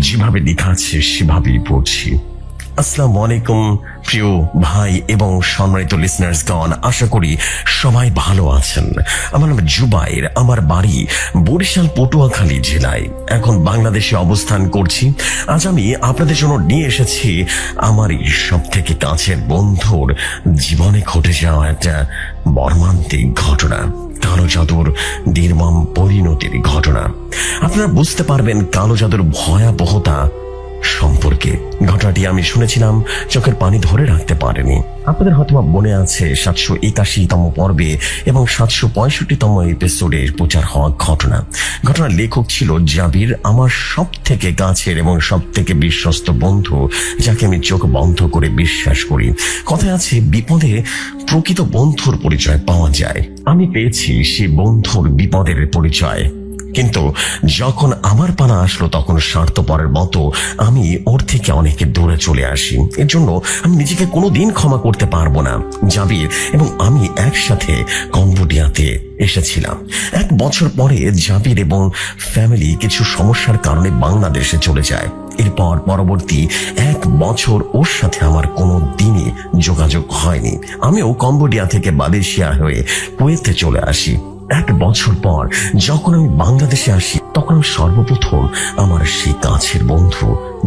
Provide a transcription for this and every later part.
যেভাবে লেখা আছে সেভাবেই পড়ছি। আসসালামু আলাইকুম প্রিয় ভাই এবং সম্মানিত লিসনার্সগণ, আশা করি সবাই ভালো আছেন। আমার নাম জুবাইর, আমার বাড়ি বরিশাল পটুয়াখালী জেলায়, এখন বাংলাদেশে অবস্থান করছি। আজ আমি আপনাদের জন্য নিয়ে এসেছি আমারই সব থেকে কাছের বন্ধুর জীবনে ঘটে যাওয়া একটা মর্মান্তিক ঘটনা, কালো জাদুর নির্মম পরিণতির ঘটনা। আপনারা বুঝতে পারবেন কালো জাদুর ভয়াবহতা সম্পর্কে। ঘটনাটি আমি শুনেছিলাম, চোখের পানি ধরে রাখতে পারেনি। আপনাদের হয়তো মনে আছে 781তম পর্বে এবং 765তম এপিসোডে প্রচার হওয়া ঘটনার লেখক ছিল জাবির, আমার সব থেকে কাছের এবং সব থেকে বিশ্বস্ত বন্ধু, যাকে আমি চোখ বন্ধ করে বিশ্বাস করি। কথায় আছে, বিপদে প্রকৃত বন্ধুর পরিচয় পাওয়া যায়। আমি পেয়েছি সে বন্ধুর বিপদের পরিচয়, কিন্তু যখন আমার পালা আসলো তখন স্বার্থপরের মতো আমি ওর থেকে অনেক দূরে চলে আসি। এর জন্য আমি নিজেকে কোনোদিন ক্ষমা করতে পারবো না। জাবির এবং আমি একসাথে কম্বোডিয়াতে এসেছিলাম। 1 বছর পরে জাবির এবং ফ্যামিলি কিছু সমস্যার কারণে বাংলাদেশে চলে যায়। এরপর পরবর্তী 1 বছর ওর সাথে আমার কোনো দিনই যোগাযোগ হয়নি। আমিও কম্বোডিয়া থেকে মালয়েশিয়া হয়ে কুয়েতে চলে আসি। 1 বছর পর যখন আমি বাংলাদেশে আসি তখন আমি সর্বপ্রথম আমার সেই কাছের বন্ধু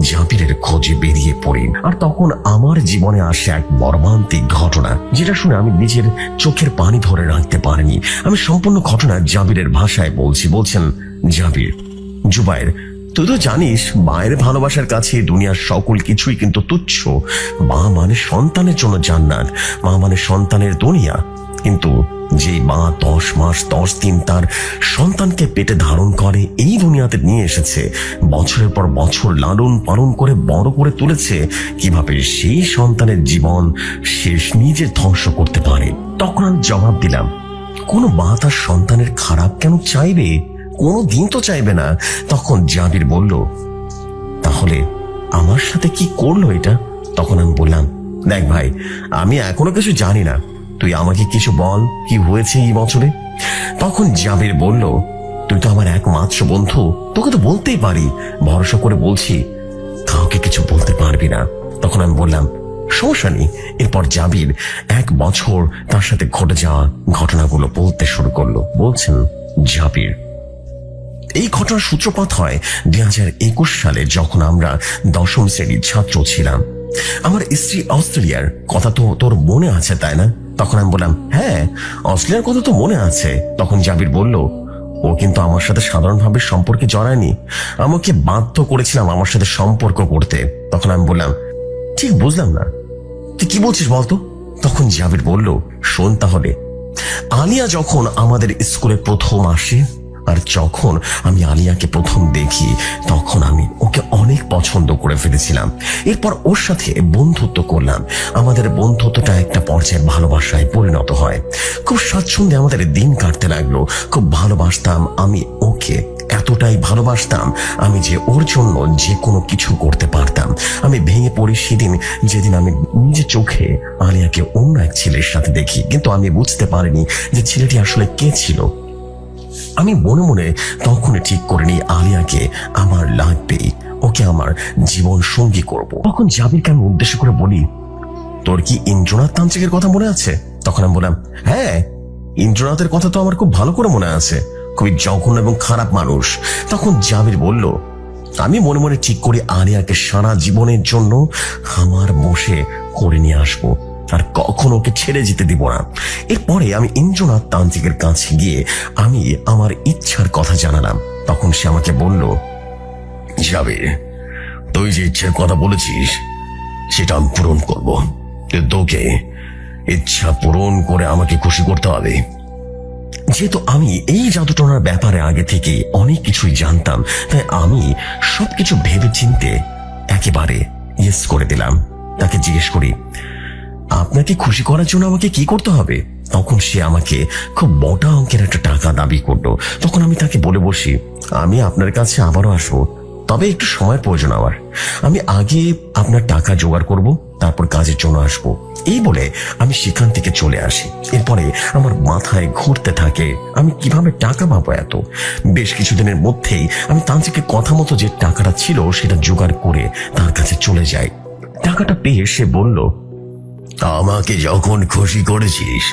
জাবিরের খোঁজে বেরিয়ে পড়ি। আর তখন আমার জীবনে আসে এক মর্মান্তিক ঘটনা, যেটা শুনে আমি নিজের চোখের পানি ধরে রাখতে পারিনি। আমি সম্পূর্ণ ঘটনা জাবিরের ভাষায় বলছেন জাবির, জুবাইর, তুই তো জানিস মায়ের ভালোবাসার কাছে দুনিয়ার সকল কিছুই কিন্তু তুচ্ছ। মা মানে সন্তানের জন্য জান্নাত, মা মানে সন্তানের দুনিয়া। কিন্তু যে মা 10 মাস 10 দিন তার সন্তানকে পেটে ধারণ করে এই দুনিয়াতে নিয়ে এসেছে, বছরের পর বছর লালন পালন করে বড় করে তুলেছে, কিভাবে সেই সন্তানের জীবন শেষ নিজে ধ্বংস করতে পারে? তখন আমি জবাব দিলাম, কোনো মা তার সন্তানের খারাপ কেন চাইবে? কোনো দিন তো চাইবে না। তখন জাবির বলল, তাহলে আমার সাথে কি করলো এটা? তখন আমি বললাম, দেখ ভাই, আমি এখনো কিছু জানি না, তুই আমাকে কিছু বল, কি হয়েছে এই বছরে। তখন জাবির বলল, তুই তো আমার একমাত্র বন্ধু, তোকে তো বলতেই পারি, ভরসা করে বলছি, কাউকে কিছু বলতে পারবি না। তখন আমি বললাম, সমস্যা নেই। এরপর জাবির 1 বছর তার সাথে ঘটে যাওয়া ঘটনাগুলো বলতে শুরু করলো। বলছেন জাবির, এই ঘটনার সূত্রপাত হয় 2021 সালে, যখন আমরা 10ম শ্রেণীর ছাত্র ছিলাম। আমার স্ত্রী অস্ট্রেলিয়ার কথা তো তোর মনে আছে, তাই না? তখন আমি বললাম, হ্যাঁ, অস্ট্রেলিয়ার কথা তো মনে আছে। তখন জাবির বলল, ও কিন্তু আমার সাথে সাধারণভাবে সম্পর্কে জড়ায়নি, আমাকে বাধ্য করেছিলাম আমার সাথে সম্পর্ক করতে। তখন আমি বললাম, ঠিক বুঝলাম না, তুই কি বলছিস বলতো? তখন জাবির বলল, শোন তাহলে, আলিয়া যখন আমাদের স্কুলে প্রথম আসে, আর যখন আমি আলিয়াকে প্রথম দেখি তখন আমি ওকে অনেক পছন্দ করে ফেলেছিলাম। এরপর ওর সাথে বন্ধুত্ব করলাম। আমাদের বন্ধুত্বটা একটা পর্যায়ে ভালোবাসায় পরিণত হয়। খুব স্বাচ্ছন্দ্যে আমাদের দিন কাটতে লাগলো। খুব ভালোবাসতাম আমি ওকে, এতটাই ভালোবাসতাম আমি যে ওর জন্য যে কোনো কিছু করতে পারতাম। আমি ভেঙে পড়ি সেদিন, যেদিন আমি নিজের চোখে আলিয়াকে অন্য এক ছেলের সাথে দেখি, কিন্তু আমি বুঝতে পারিনি যে ছেলেটি আসলে কে ছিল। আমি মনে মনে তখনই ঠিক করে নিই আলিয়াকে আমার লাগবেই, ওকে আমার জীবন সঙ্গী করব। তখন জাবিরকে আমি উদ্দেশ্য করে বলি, তোর কি ইন্দ্রনাথ তান্ত্রিকের কথা মনে আছে? তখন আমি বললাম, হ্যাঁ, ইন্দ্রনাথের কথা তো আমার খুব ভালো করে মনে আছে, খুবই জঘন্য এবং খারাপ মানুষ। তখন জাবির বলল, আমি মনে মনে ঠিক করি আলিয়াকে সারা জীবনের জন্য আমার বসে করে নিয়ে আসবো, আর কখনো ওকে ছেড়ে যেতে দিব না। এরপরে আমি ইন্দ্রনাথ তান্ত্রিকের কাছে গিয়ে আমি আমার ইচ্ছার কথা জানালাম। তখন সে আমাকে বলল, জাবির, তুই যে ইচ্ছার কথা বলেছিস সেটা আমি পূরণ করবো, তোকে ইচ্ছা পূরণ করে আমাকে খুশি করতে হবে। যেহেতু আমি এই জাদুটনার ব্যাপারে আগে থেকে অনেক কিছুই জানতাম, তাই আমি সবকিছু ভেবে চিনতে একেবারে ইয়েস করে দিলাম। তাকে জিজ্ঞেস করি, আপনাকে খুশি করার জন্য আমাকে কি করতে হবে? তখন সে আমাকে খুব মোটা অঙ্কের একটা টাকা দাবি করলো। তখন আমি তাকে বলে বসি, আমি আপনার কাছে আবারও আসবো, তবে একটু সময় প্রয়োজন আমার। আমি আগে আপনার টাকা জোগাড় করব, তারপর কাজের জন্য আসবো। এই বলে আমি সেখান থেকে চলে আসি। এরপরে আমার মাথায় ঘুরতে থাকে আমি কিভাবে টাকা পাবো এত। বেশ কিছুদিনের মধ্যেই আমি তান্ত্রিকের কথা মতো যে টাকাটা ছিল সেটা জোগাড় করে তার কাছে চলে যাই। টাকাটা পেয়ে সে বলল, আমাকে যখন খুশি করেছিস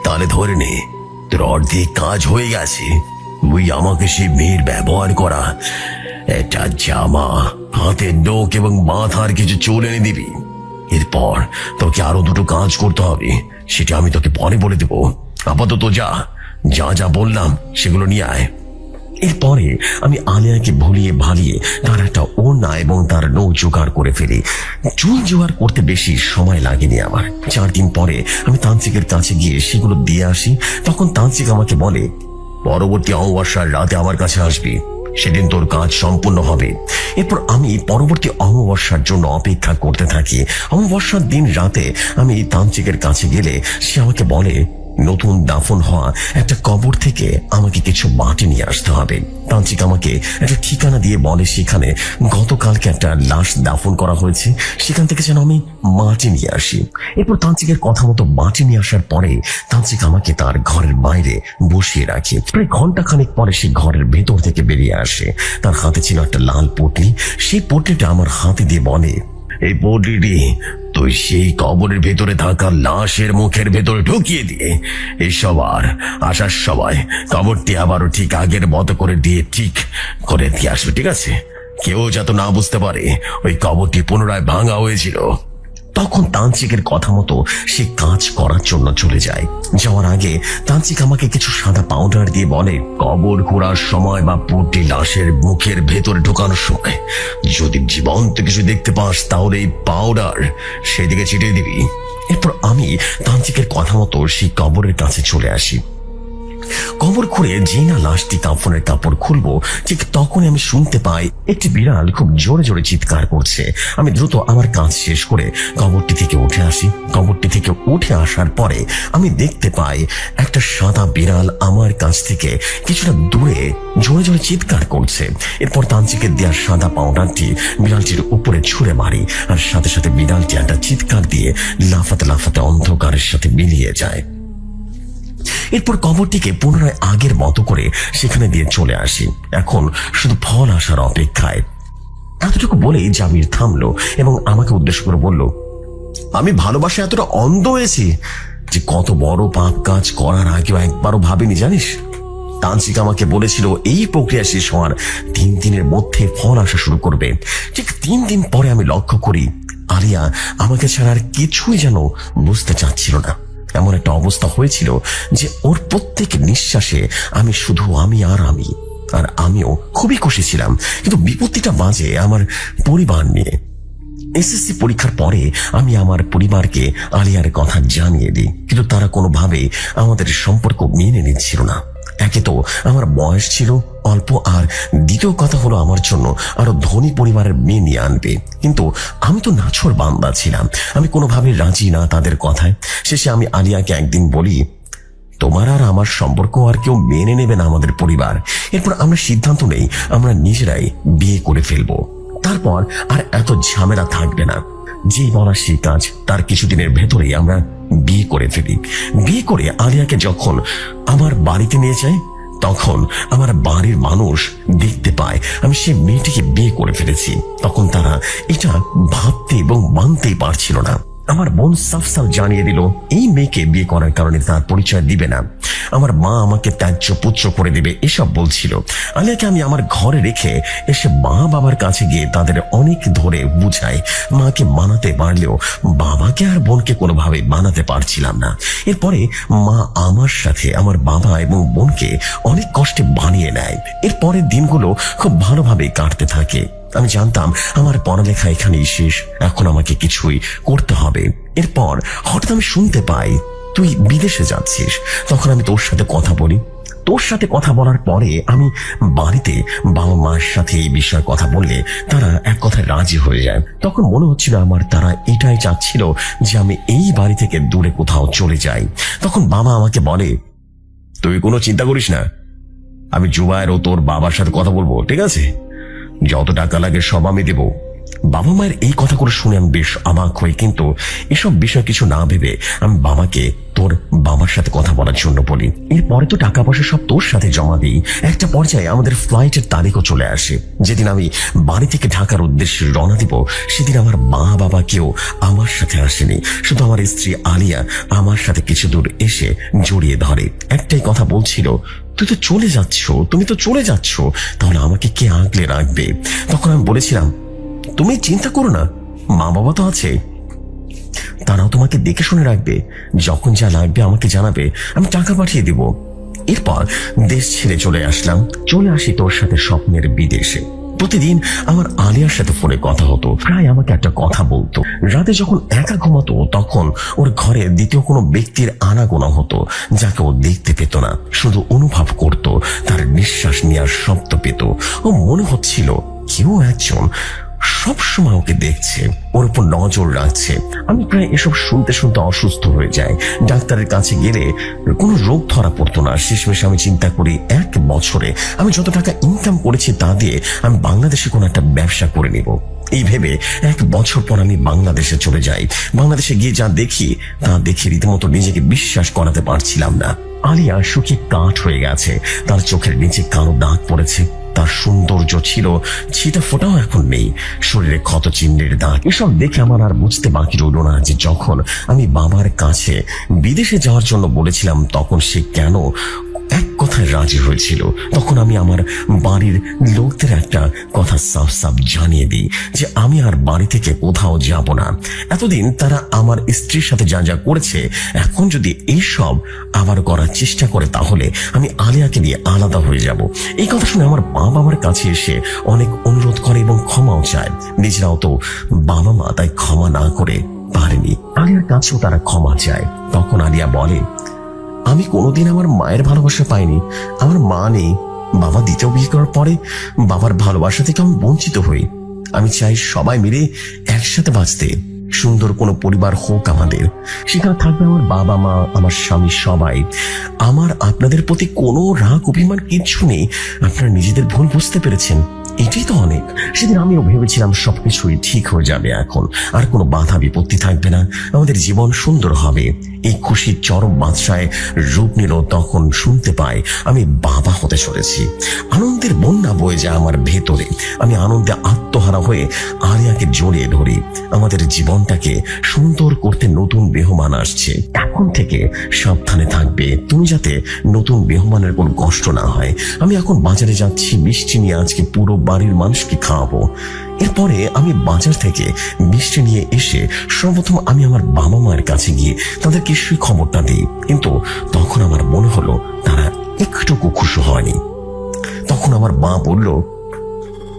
তাহলে ধরে নে তোর অর্ধেক কাজ হয়ে গেছে। তুই আমাকে সেই মেয়ের ব্যবহার করা একটা জামা, হাতের নখ এবং মাথার কিছু চুল এনে দিবি। এরপর তোকে আরো দুটো কাজ করতে হবে, সেটা আমি তোকে পরে বলে দেব। আপাতত যা যা যা বললাম সেগুলো নিয়ে আয়। এরপরে আমি আলিয়াকে ভুলিয়ে ভালিয়ে তার একটা ওড়না এবং তার নৌ জোগাড় করে ফেলি। চুল জোগাড় করতে বেশি সময় লাগেনি আমার। 4 দিন পরে আমি তান্ত্রিকের কাছে গিয়ে সেগুলো দিয়ে আসি। তখন তান্ত্রিক আমাকে বলে, পরবর্তী অমাবস্যার রাতে আমার কাছে আসবি, সেদিন তোর কাজ সম্পূর্ণ হবে। এরপর আমি পরবর্তী অমাবস্যার জন্য অপেক্ষা করতে থাকি। অমাবস্যার দিন রাতে আমি তান্ত্রিকের কাছে গেলে সে আমাকে বলে, নতুন দাফন হওয়া একটা কবর থেকে আমাকে কিছু মাটি নিয়ে আসতে হবে। তান্ত্রিক আমাকে একটা ঠিকানা দিয়ে বলে সেখানে গতকালকে একটা লাশ দাফন করা হয়েছে, সেখান থেকে যেন আমি মাটি নিয়ে আসি। এরপর তান্ত্রিকের কথা মতো মাটি নিয়ে আসার পরে তান্ত্রিক আমাকে তার ঘরের বাইরে বসিয়ে রাখে। প্রায় ঘন্টাখানেক পরে সে ঘরের ভেতর থেকে বেরিয়ে আসে। তার হাতে ছিল একটা লাল পটলি। সেই পটলিটা আমার হাতে দিয়ে বলে, এই পটলিটি তুই সেই কবরের ভেতরে থাকা লাশের মুখের ভেতরে ঢুকিয়ে দিয়ে এসব আর আসার সময় কবরটি আবারও ঠিক আগের মতো করে দিয়ে ঠিক করে দিয়ে আসবে, ঠিক আছে? কেউ যাতে না বুঝতে পারে ওই কবরটি পুনরায় ভাঙা হয়েছিল। তখন তান্ত্রিকের কথা মতো সে কাজ করার জন্য চলে যায়। যাওয়ার আগে তান্ত্রিক আমাকে কিছু সাদা পাউডার দিয়ে বলে, কবর খোঁড়ার সময় বা পট্টি লাশের মুখের ভেতরে ঢোকানোর সময় যদি জীবন্ত কিছু দেখতে পাস তাহলে এই পাউডার সেদিকে ছিটিয়ে দিবি। এরপর আমি তান্ত্রিকের কথা মতো সেই কবরের কাছে চলে আসি। কবর খুঁড়ে যে না লাশটি কাফনের কাপড় খুলবো ঠিক তখনই আমি শুনতে পাই একটি বিড়াল খুব জোরে জোরে চিৎকার করছে। আমি দ্রুত আমার কাজ শেষ করে কবরটি থেকে উঠে আসি। কবরটি থেকে উঠে আসার পরে আমি দেখতে পাই একটা সাদা বিড়াল আমার কাছ থেকে কিছুটা দূরে জোরে জোরে চিৎকার করছে। এরপর তান্ত্রিকের দেওয়া সাদা পাউডারটি বিড়ালটির উপরে ছুঁড়ে মারি, আর সাথে সাথে বিড়ালটি একটা চিৎকার দিয়ে লাফাতে লাফাতে অন্ধকারের সাথে মিলিয়ে যায়। এরপর কবরটিকে পুনরায় আগের মতো করে সেখানে দিয়ে চলে আসি। এখন শুধু ফল আসার অপেক্ষায়। এতটুকু বলেই জামির থামলো এবং আমাকে উদ্দেশ্য করে বলল, আমি ভালোবাসা এতটা অন্ধ হয়েছি যে কত বড় পাপ কাজ করার আগেও একবারও ভাবিনি, জানিস? তান্ত্রিক আমাকে বলেছিল এই প্রক্রিয়া শেষ হওয়ার 3 দিনের মধ্যে ফল আসা শুরু করবে। ঠিক 3 দিন পরে আমি লক্ষ্য করি আলিয়া আমাকে ছাড়া আর কিছুই যেন বুঝতে চাচ্ছিল না। এমন একটা অবস্থা হয়েছিল যে ওর প্রত্যেক নিঃশ্বাসে আমি শুধু আমি আর আমিও খুবই খুশি ছিলাম। কিন্তু বিপত্তিটা বাজে আমার পরিবার নিয়ে। এসএসসি পরীক্ষার পরে আমি আমার পরিবারকে আলিয়ার কথা জানিয়ে দিই, কিন্তু তারা কোনোভাবেই আমাদের সম্পর্ক মেনে নিচ্ছিল না। একে তো আমার বয়স ছিল অল্প, আর দ্বিতীয় কথা হলো আমার জন্য আরো ধনী পরিবারের মেয়ে নিয়ে আনবে। কিন্তু আমি তো নাছোড় বান্দা ছিলাম, আমি কোনোভাবে রাজি না তাদের কথায়। শেষে আমি আলিয়াকে একদিন বলি, তোমার আর আমার সম্পর্ক আর কেউ মেনে নেবে না আমাদের পরিবার। এরপর আমরা সিদ্ধান্ত নেই আমরা নিজেরাই বিয়ে করে ফেলবো, তারপর আর এত ঝামেলা থাকবে না। যে বলা সেই কাজ, তার কিছুদিনের ভেতরেই আমরা বিয়ে করে ফেলি। বিয়ে করে আলিয়াকে যখন আমার বাড়িতে নিয়ে যাই তখন আমার বাড়ির মানুষ দেখতে পায় আমি সেই মেয়েটিকে বিয়ে করে ফেলেছি। তখন তারা এটা ভাবতে এবং মানতেই পারছিল না। আমার বোন সাফ জানিয়ে দিল এই মেয়েকে বিয়ে করার কারণে তার পরিচয় দিবে না, আমার মা আমাকে ত্যায্য পুত্র করে দেবে, এসব বলছিল। আলিয়াকে আমি আমার ঘরে রেখে এসে মা বাবার কাছে গিয়ে তাদের অনেক ধরে বুঝাই। মাকে মানাতে পারলেও বাবাকে আর বোনকে কোনোভাবে মানাতে পারছিলাম না। এরপরে মা আমার সাথে আমার বাবা এবং বোনকে অনেক কষ্টে বানিয়ে নেয়। এরপরের দিনগুলো খুব ভালোভাবে কাটতে থাকে। আমি জানতাম আমার পড়ালেখা এখানেই শেষ, এখন আমাকে কিছুই করতে হবে। এরপর হঠাৎ আমি শুনতে পাই তুই বিদেশে যাচ্ছিস। তখন আমি তোর সাথে কথা বলি। তোর সাথে কথা বলার পরে আমি বাড়িতে বাবা মার সাথে এই বিষয়ে কথা বললে তারা এক কথায় রাজি হয়ে যায়। তখন মনে হচ্ছিল আমার তারা এটাই চাচ্ছিল যে আমি এই বাড়ি থেকে দূরে কোথাও চলে যাই। তখন বাবা আমাকে বলে, তুই কোনো চিন্তা করিস না, আমি জুবায়ের ও তোর বাবার সাথে কথা বলবো, ঠিক আছে? যত টাকা লাগে সব আমি দেব, বাবা মায়ের এই কথাগুলো শুনে আমি বেশ অবাক হই, কিন্তু এসব বিষয় কিছু না ভেবে আমি বাবাকে তোর বাবার সাথে কথা বলার জন্য বলি। এরপরে তো টাকা পয়সা সব তোর সাথে জমা দিই। একটা পর্যায়ে আমাদের ফ্লাইটের তারিখও চলে আসে। যেদিন আমি বাড়ি থেকে ঢাকার উদ্দেশ্যে রওনা দিব, সেদিন আমার মা বাবা কেউ আমার সাথে আসেনি। শুধু আমার স্ত্রী আলিয়া আমার সাথে কিছু দূর এসে জড়িয়ে ধরে। একটাই কথা বলছিল, তুই তো চলে যাচ্ছ, তুমি তো চলে যাচ্ছ, তাহলে আমাকে কে আগলে রাখবে? তখন আমি বলেছিলাম, তুমি চিন্তা করো না, মা বাবা তো আছে, তারাও তোমাকে দেখে শুনে রাখবে। যখন যা লাগবে আমাকে জানাবে, আমি টাকা পাঠিয়ে দিব। এরপর দেশ ছেড়ে চলে আসলাম। চলে আসি তোর সাথে স্বপ্নের বিদেশে। প্রতিদিন আমার আলিয়ার সাথে ফোনে কথা হতো। প্রায় আমাকে একটা কথা বলতো। রাতে যখন একা ঘুমাতো তখন ওর ঘরে দ্বিতীয় কোনো ব্যক্তির আনাগোনা হতো, যাকে ও দেখতে পেত না, শুধু অনুভব করত, তার নিঃশ্বাস নেওয়ার শব্দ পেত। ও মনে হচ্ছিল কেউ একজন সব সময় ওকে দেখছে, ওর উপর নজর রাখছে। আমি প্রায় এসব শুনতে শুনতে অসুস্থ হয়ে যাই। ডাক্তারের কাছে গেলে কোনো রোগ ধরা পড়তো না। শেষমেশ আমি চিন্তা করি, 1 বছরে আমি যত টাকা ইনকাম করেছি তা দিয়ে আমি বাংলাদেশে কোনো একটা ব্যবসা করে নিব। এই ভেবে 1 বছর পর আমি বাংলাদেশে চলে যাই। বাংলাদেশে গিয়ে যা দেখি তা দেখে রীতিমতো নিজেকে বিশ্বাস করাতে পারছিলাম না। আলিয়া শুকিয়ে কাঠ হয়ে গেছে, তার চোখের নিচে কালো দাগ পড়েছে, তার সৌন্দর্য ছিল ছিটা ফোটাও এখন নেই, শরীরে ক্ষত চিহ্নের দাগ। এসব দেখে আমার আর বুঝতে বাকি রইল না যে যখন আমি বাবার কাছে বিদেশে যাওয়ার জন্য বলেছিলাম, তখন সে কেন এক কথায় রাজি হয়েছিল। তখন আমি আমার বাড়ির লোকদের একটা কথা সাফ সাফ জানিয়ে দিই যে আমি আর বাড়ি থেকে কোথাও যাব না। এতদিন তারা আমার স্ত্রীর সাথে যা যা করেছে, এখন যদি এইসব আবার করার চেষ্টা করে তাহলে আমি আলিয়াকে নিয়ে আলাদা হয়ে যাব। এই কথা শুনে আমার বাবা আমার কাছে এসে অনেক অনুরোধ করে এবং ক্ষমাও চায়। নিজেরাও তো বাবা মা, তাই ক্ষমা না করে পারেনি। আলিয়ার কাছেও তারা ক্ষমা চায়। তখন আলিয়া বলে, আমি কোনোদিন আমার মায়ের ভালোবাসা পাইনি, আমার মা নেই। বাবা দ্বিতীয় বিয়ে করার পরে বাবার ভালোবাসা থেকে আমি বঞ্চিত হই। আমি চাই সবাই মিলে একসাথে বাঁচতে। সুন্দর কোনো পরিবার হোক আমাদের, সেখানে থাকবে আমার বাবা মা, আমার স্বামী, সবাই। আমার আপনাদের প্রতি কোনো রাগ অভিমান কিচ্ছু নেই। আপনারা নিজেদের ভুল বুঝতে পেরেছেন, এটাই তো অনেক। সেদিন আমিও ভেবেছিলাম সবকিছুই ঠিক হয়ে যাবে, এখন আর কোনো বাধা বিপত্তি থাকবে না, আমাদের জীবন সুন্দর হবে। এই খুশির চরম মাত্রায় রূপ নিল তখন শুনতে পাই আমি বাবা হতে চলেছি। আনন্দের বন্যা বয়ে যায় আমার ভেতরে। আমি আনন্দে আত্মহারা হয়ে আলিয়াকে জড়িয়ে ধরি। আমাদের জীবনটাকে সুন্দর করতে নতুন মেহমান আসছে, এখন থেকে সাবধানে থাকবে তুমি, যাতে নতুন মেহমানের কোনো কষ্ট না হয়। আমি এখন বাজারে যাচ্ছি, মিষ্টি নিয়ে আজকে পুরো বাড়ির মানুষকে খাওয়াবো। এরপরে আমি বাজার থেকে মিষ্টি নিয়ে এসে সর্বপ্রথম আমি আমার বাবা মায়ের কাছে গিয়ে তাদেরকে সেই খবরটা দিই, কিন্তু তখন আমার মনে হলো তারা একটুকু খুশি হয়নি। তখন আমার মা বলল,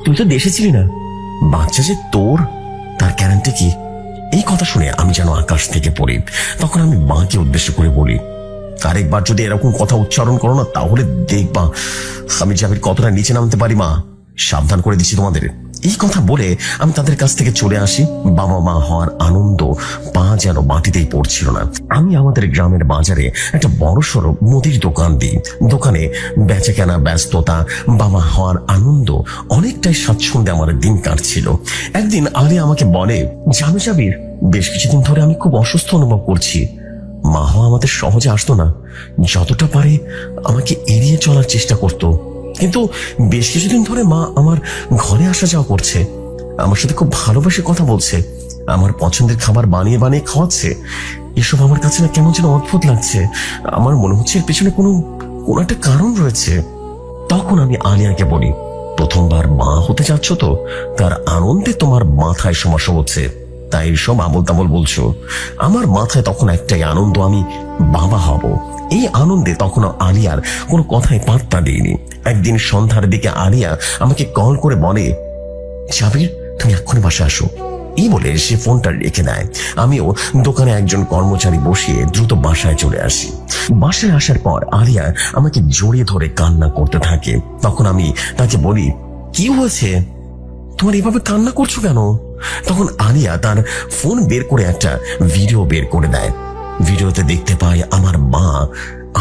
তুই তো দেশে ছিলি না, বাচ্চা যে তোর, তার গ্যারান্টি কি? এই কথা শুনে আমি যেন আকাশ থেকে পড়ি। তখন আমি মাকে উদ্দেশ্য করে বলি, আরেকবার যদি এরকম কথা উচ্চারণ করো না, তাহলে দেখবা আমি জাবির কতটা নিচে নামতে পারি। মা, সাবধান করে দিচ্ছি তোমাদের। এই কথা বলে আমি তাদের কাছ থেকে চলে আসি। বাবা মা হওয়ার আনন্দ পা যেন মাটিতেই পড়ছিল না। আমি আমাদের গ্রামের বাজারে একটা বড়সড় মুদির দোকান দিই। দোকানে বেচা কেনা, ব্যস্ততা, বাবা হওয়ার আনন্দ, অনেকটাই স্বাচ্ছন্দ্যে আমার দিন কাটছিল। একদিন আলিয়া আমাকে বলে, জানো জাবির, বেশ কিছুদিন ধরে আমি খুব অসুস্থ অনুভব করছি। মা হওয়া আমাদের সহজে আসতো না, যতটা পারে আমাকে এড়িয়ে চলার চেষ্টা করতো, কিন্তু বেশ কিছুদিন ধরে মা আমার ঘরে আসা যাওয়া করছে, আমার সাথে খুব ভালোবেসে কথা বলছে, আমার পছন্দের খাবার বানিয়ে বানিয়ে খাওয়াচ্ছে। এসব আমার কাছে না কেমন যেন অদ্ভুত লাগছে। আমার মনে হচ্ছে এর পেছনে কোনো একটা কারণ রয়েছে। তখন আমি আলিয়াকে বলি, প্রথমবার মা হতে যাচ্ছ তো, তার আনন্দে তোমার মাথায় সমস্যা হচ্ছে, তাই সব আবল তাবল বলছো। আমার মাথায় তখন একটাই আনন্দ, আমি বাবা হব। এই আনন্দে তখন আলিয়ার কোনো কথায় পাত্তা দেয়নি। একদিন সন্ধ্যার দিকে আলিয়া আমাকে কল করে বলে, জাবির, তুমি এক্ষুনি বাসায় আসো। এই বলে সে ফোনটা রেখে দেয়। আমিও দোকানে একজন কর্মচারী বসিয়ে দ্রুত বাসায় চলে আসি। বাসায় আসার পর আলিয়া আমাকে জড়িয়ে ধরে কান্না করতে থাকে। তখন আমি তাকে বলি, কি হয়েছে, তোমার এভাবে কান্না করছো কেন? তখন আলিয়া তার ফোন বের করে একটা ভিডিও বের করে দেয়। ভিডিওতে দেখতে পাই আমার মা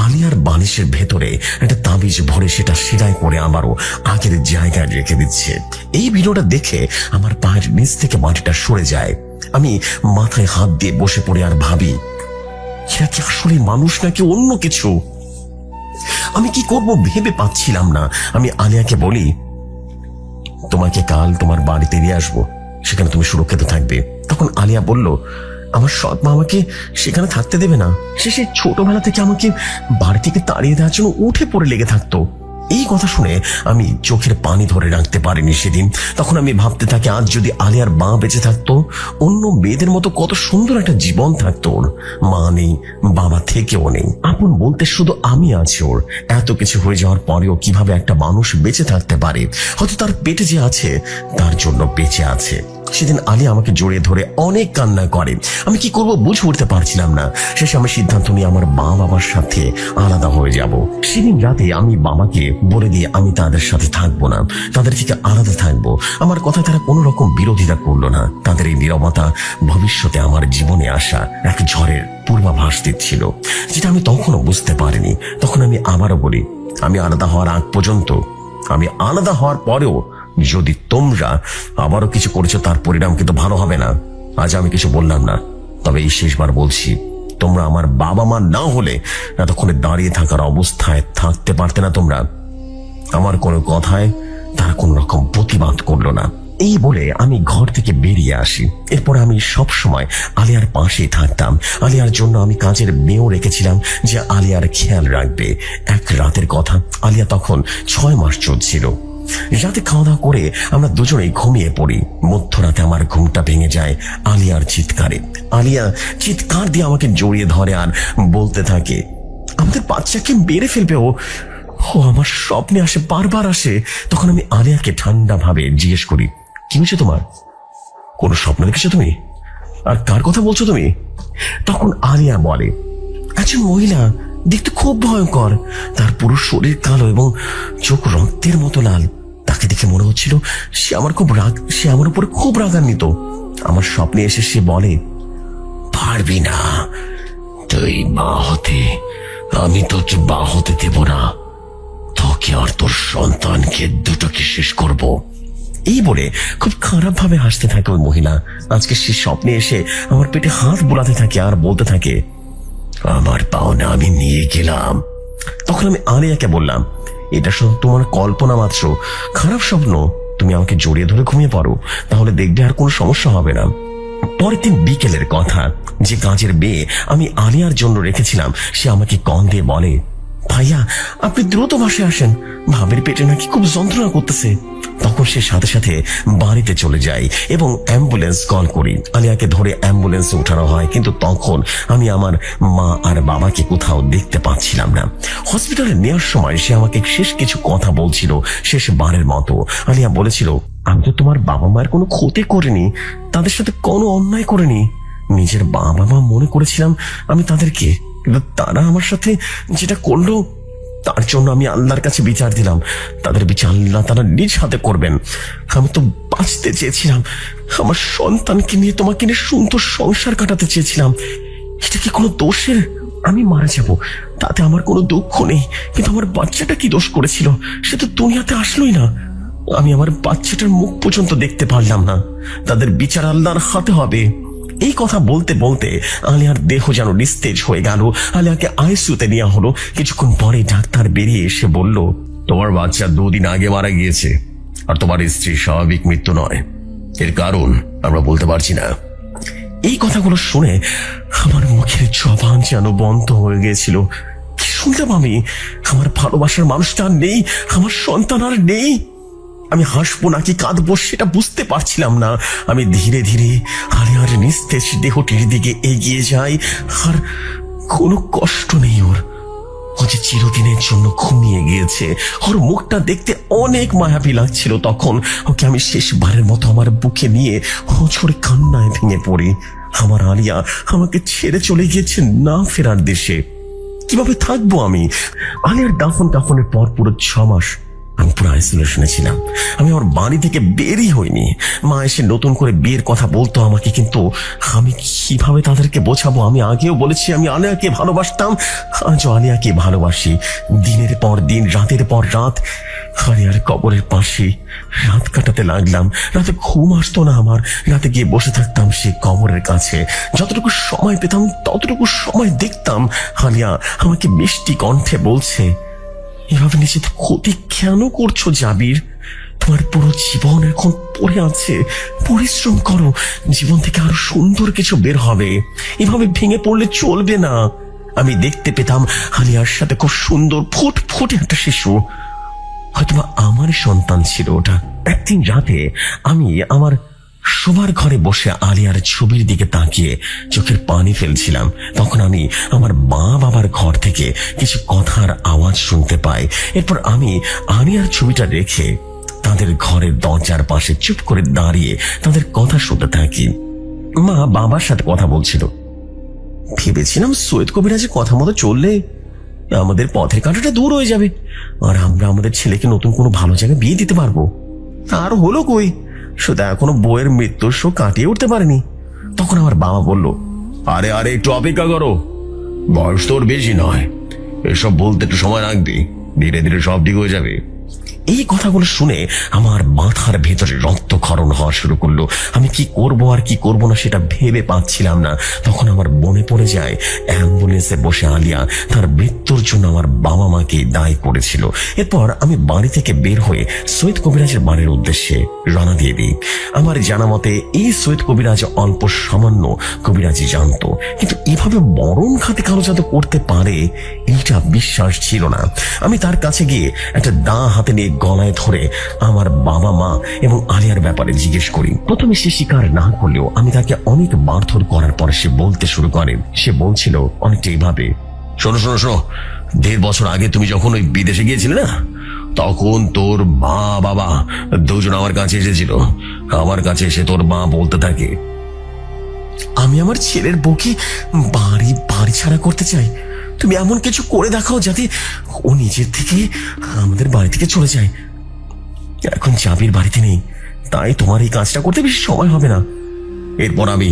আলিয়ার বালিশের ভেতরে একটা তাবিজ ভরে সেটা সেলাই করে আবারও আগের জায়গায় রেখে দিচ্ছে। এই ভিডিওটা দেখে আমার পায়ের নিচ থেকে মাটিটা সরে যায়। আমি মাথায় হাত দিয়ে বসে পড়ে আর ভাবি, এরা কি আসলে মানুষ নাকি অন্য কিছু? আমি কি করব ভেবে পাচ্ছিলাম না। আমি আলিয়াকে বলি, তোমাকে কাল তোমার বাড়িতে দিয়ে আসবো, সেখানে তুমি সুরক্ষিত থাকবে। তখন আলিয়া বলল, আমার সৎ মা আমাকে সেখানে থাকতে দেবে না। সে সেই ছোটবেলা থেকে আমাকে বাড়ি থেকে তাড়িয়ে দেওয়ার জন্য উঠে পড়ে লেগে থাকতো। এই কথা শুনে আমি চোখের পানি ধরে রাখতে পারিনি সেদিন। তখন আমি ভাবতে থাকি, আজ যদি আলিয়ার মা বেঁচে থাকতো, অন্য মেয়েদের মতো কত সুন্দর একটা জীবন থাকতো ওর। মা নেই, বাবা থেকেও নেই, আপন বলতে শুধু আমি আছি ওর। এত কিছু হয়ে যাওয়ার পরেও কিভাবে একটা মানুষ বেঁচে থাকতে পারে? হয়তো তার পেটে যে আছে তার জন্য বেঁচে আছে। সেদিন আলিয়া আমাকে জড়িয়ে ধরে অনেক কান্না করে। আমি কি করব বুঝে উঠতে পারছিলাম না। শেষে আমি সিদ্ধান্ত নিয়ে আমার মা বাবার সাথে আলাদা হয়ে যাব। সেদিন রাতে আমি বাবাকে বলে দিয়ে আমি তাদের সাথে থাকবো না, তাদের থেকে আলাদা থাকবো। আমার কথায় তারা কোনো রকম বিরোধিতা করলো না। তাদের এই নীরবতা ভবিষ্যতে আমার জীবনে আসা এক ঝড়ের পূর্বাভাস দিচ্ছিল, যেটা আমি তখনও বুঝতে পারিনি। তখন আমি আবারও বলি, আমি আলাদা হওয়ার আগ পর্যন্ত, আমি আলাদা হওয়ার পরেও যদি তোমরা আবারও কিছু করেছো তার পরিণাম কিন্তু ভালো হবে না। আজ আমি কিছু বললাম না, তবে এই শেষবার বলছি, তোমরা আমার বাবা মা না হলে এতক্ষণে দাঁড়িয়ে থাকার অবস্থায় থাকতে পারতে না তোমরা। আমার কোনো কথায় তারা কোন রকম প্রতিবাদ করলো না। এই বলে আমি ঘর থেকে বেরিয়ে আসি। এরপর আমি সব সময় আলিয়ার পাশেই থাকতাম। আলিয়ার জন্য আমি কাজের মেয়েও রেখেছিলাম যে আলিয়ার খেয়াল রাখবে। এক রাতের কথা, আলিয়া তখন 6 মাস চলছিল। রাতে খাওয়া দাওয়া করে আমরা দুজনেই ঘুমিয়ে পড়ি। মধ্যরাতে আমার ঘুমটা ভেঙে যায় আলিয়ার চিৎকারে। আলিয়া চিৎকার দিয়ে আমাকে জড়িয়ে ধরে আর বলতে থাকে, আমাদের বাচ্চাকে মেরে ফেলবে ও। আমার স্বপ্নে আসে, বারবার আসে। তখন আমি আলিয়াকে ঠান্ডা ভাবে জিজ্ঞেস করি, কি হয়েছে তোমার? কোন স্বপ্ন দেখেছো তুমি? আর কার কথা বলছো তুমি? তখন আলিয়া বলে, একজন মহিলা, দেখতে খুব ভয়ঙ্কর। তার পুরো শরীর কালো এবং চোখ রক্তের মতো লাল। তাকে দেখে মনে হচ্ছিল সে আমার উপরে খুব রাগান্বিত। আমার স্বপ্নে এসে সে বলে, পারবি না তুই মা হতে, আমি তোকে মা হতে দেব না, তোকে আর তোর সন্তানকে দুটোকে শেষ করব। এই বলে খুব খারাপ ভাবে হাসতে থাকে ওই মহিলা। আজকে সে স্বপ্নে এসে আমার পেটে হাত বুলাতে থাকে আর বলতে থাকে, আমার পাওনা আমি নিয়ে গেলাম। তখন আমি আলিয়াকে বললাম, এটা শুধু তোমার কল্পনা মাত্র, খারাপ স্বপ্ন। তুমি আমাকে জড়িয়ে ধরে ঘুমিয়ে পড়ো, তাহলে দেখবে আর কোনো সমস্যা হবে না। পরের দিন বিকেলের কথা, যে কাজের মেয়ে আমি আলিয়ার জন্য রেখেছিলাম সে আমাকে কল দিয়ে বলে, ভাইয়া আপনি দ্রুত বাসায় আসেন, ভাবের পেটে নাকি খুব যন্ত্রণা করতেছে। তখন সে সাথে সাথে বাড়িতে চলে যায় এবং অ্যাম্বুলেন্স কল করি। আলিয়াকে ধরে অ্যাম্বুলেন্সে উঠানো হয়, কিন্তু তখন আমি আমার মা আর বাবাকে কোথাও দেখতে পাচ্ছিলাম না। হসপিটালে নেওয়ার সময় সে আমাকে শেষ কিছু কথা বলছিল, শেষবারের মতো। আলিয়া বলেছিল, আমি তো তোমার বাবা মায়ের কোনো ক্ষতি করিনি, তাদের সাথে কোনো অন্যায় করিনি। নিজের বাবা মা মনে করেছিলাম আমি তাদেরকে, কিন্তু তারা আমার সাথে যেটা করলো তার জন্য আমি আল্লাহর কাছে বিচার দিলাম। তাদের বিচার আল্লাহ তারা নিজ হাতে করবেন। আমি তো বাঁচতে চেয়েছিলাম, আমার সন্তানকে নিয়ে, তোমাকে নিয়ে সুন্দর সংসার কাটাতে চেয়েছিলাম। এটা কি কোনো দোষের? আমি মারা যাব তাতে আমার কোনো দুঃখ নেই, কিন্তু আমার বাচ্চাটা কি দোষ করেছিল? সে তো দুনিয়াতে আসলোই না। আমি আমার বাচ্চাটার মুখ পর্যন্ত দেখতে পারলাম না। তাদের বিচার আল্লাহর হাতে হবে। এই কথা বলতে বলতে আলিয়ার দেহ যেন নিস্তেজ হয়ে গেল। আলিয়াকে আইসিইউতে নেওয়া হলো। কিছুক্ষণ পরে ডাক্তার বেরিয়ে এসে বলল, তোমার বাচ্চা 2 দিন আগে মারা গিয়েছে, আর তোমার স্ত্রী স্বাভাবিক মৃত্যু নয়। এর কারণ আমরা বলতে পারছি না। এই কথাগুলো শুনে আমার মুখের জবান যেন বন্ধ হয়ে গিয়েছিল। কি শুনলাম আমি? আমার ভালোবাসার মানুষটা আর নেই, আমার সন্তান আর নেই। আমি হাসবো নাকি কাঁদবো সেটা বুঝতে পারছিলাম না। আমি ধীরে ধীরে আলিয়ার নিস্তেজ দেহটির দিকে এগিয়ে যাই। আর কোনো কষ্ট নেই ওর। ও যে চিরদিনের জন্য ঘুমিয়ে গিয়েছে। ওর মুখটা দেখতে অনেক মায়াবী লাগছিল। তখন ওকে আমি শেষবারের মতো আমার বুকে নিয়ে হোঁচড়ে কান্নায় ভেঙে পড়ি। আমার আলিয়া আমাকে ছেড়ে চলে গিয়েছে না ফেরার দেশে। কিভাবে থাকবো আমি? আলিয়ার দাফনের পর পুরো 6 মাস আমি পুরো আইসোলেশনে ছিলাম। আমি আমার বাড়ি থেকে বেরই হইনি। মা এসে নতুন করে বিয়ের কথা বলতো আমাকে, কিন্তু আমি কিভাবে তাদেরকে বোঝাবো? আমি আগেও বলেছি আমি আলিয়াকে ভালোবাসতাম, আজও আলিয়াকে ভালোবাসি। দিনের পর দিন, রাতের পর রাত আলিয়ার কবরের পাশে রাত কাটাতে লাগলাম। রাতে ঘুম আসতো না আমার। রাতে গিয়ে বসে থাকতাম সে কবরের কাছে। যতটুকু সময় পেতাম ততটুকু সময় দেখতাম আলিয়া আমাকে মিষ্টি কণ্ঠে বলছে, এভাবে নিজের ক্ষতি কেন করছো জাবির? তোমার পুরো জীবন এখন পড়ে আছে, পরিশ্রম করো, জীবন থেকে আরো সুন্দর কিছু বের হবে। এভাবে ভেঙে পড়লে চলবে না। আমি দেখতে পেতাম আলিয়ার সাথে খুব সুন্দর ফুটফুটে একটা শিশু, হয়তোবা আমার সন্তান ছিল ওটা। একদিন রাতে আমি আমার শোবার ঘরে বসে আলিয়ার ছবির দিকে তাকিয়ে চোখের পানি ফেলছিলাম। তখন আমি আমার মা বাবার ঘর থেকে কিছু কথার আওয়াজ শুনতে পাই। এরপর আমি আলিয়ার ছবিটা রেখে তাদের ঘরের দরজার পাশে চুপ করে দাঁড়িয়ে তাদের কথা শুনতে থাকি। মা বাবার সাথে কথা বলছিল। ভেবেছিলাম সৈয়দ কবিরাজের কথা মতো চললে আমাদের পথের কাঁটাটা দূর হয়ে যাবে, আর আমরা আমাদের ছেলেকে নতুন কোনো ভালো জায়গায় বিয়ে দিতে পারবো। আর হলো কই, শুধু এখনো বইয়ের মৃত্যুর শোক কাটিয়ে উঠতে পারেনি। তখন আমার বাবা বলল, আরে আরে একটু অপেক্ষা করো, বয়স তোর বেশি নয়, এসব বলতে একটু সময় রাখবি, ধীরে ধীরে সব ঠিক হয়ে যাবে। এই কথাগুলো শুনে আমার মাথার ভেতরে রক্তক্ষরণ হওয়া শুরু করলো। আমি কি করব আর কি করব না সেটা ভেবে পাচ্ছিলাম না। তখন আমার মনে পড়ে যায় অ্যাম্বুলেন্সে বসে আলিয়া তার মৃত্যুর জন্য আমার বাবা মাকে দায়ী করেছিল। এরপর আমি বাড়ি থেকে বের হয়ে সৈয়দ কবিরাজের বাড়ির উদ্দেশ্যে রওনা দিয়ে দিই। আমার জানা মতে এই সৈয়দ কবিরাজ অল্প সামান্য কবিরাজি জানতো, কিন্তু এভাবে মরণ ঘাতী কালো জাদু করতে পারে এইটা বিশ্বাস ছিল না। আমি তার কাছে গিয়ে একটা দা হাতে নিয়ে গলায় ধরে আমার বাবা মা এবং আলিয়ার ব্যাপারে জিজ্ঞেস করি। প্রথমে সে স্বীকার না করলেও আমি তাকে অনেক মারধর করার পরে সে বলতে শুরু করে। সে বলছিল অনেকটা এইভাবে, শোনো শোনো শোনো, 1.5 বছর আগে তুমি যখন ওই বিদেশে গিয়েছিলে না, তখন তোর মা বাবা দুজন আমার কাছে এসেছিল। আমার কাছে এসে তোর মা বলতে থাকে, আমি আমার ছেলের বউকে বাড়ি বাড়ি ছাড়া করতে চাই। তুমি এমন কিছু করে দেখাও যাতে ও নিজের থেকে আমাদের বাড়ি থেকে চলে যায়। এখন জাবির বাড়িতে নেই, তাই তোমার এই কাজটা করতে বেশি সময় হবে না। এরপর আমি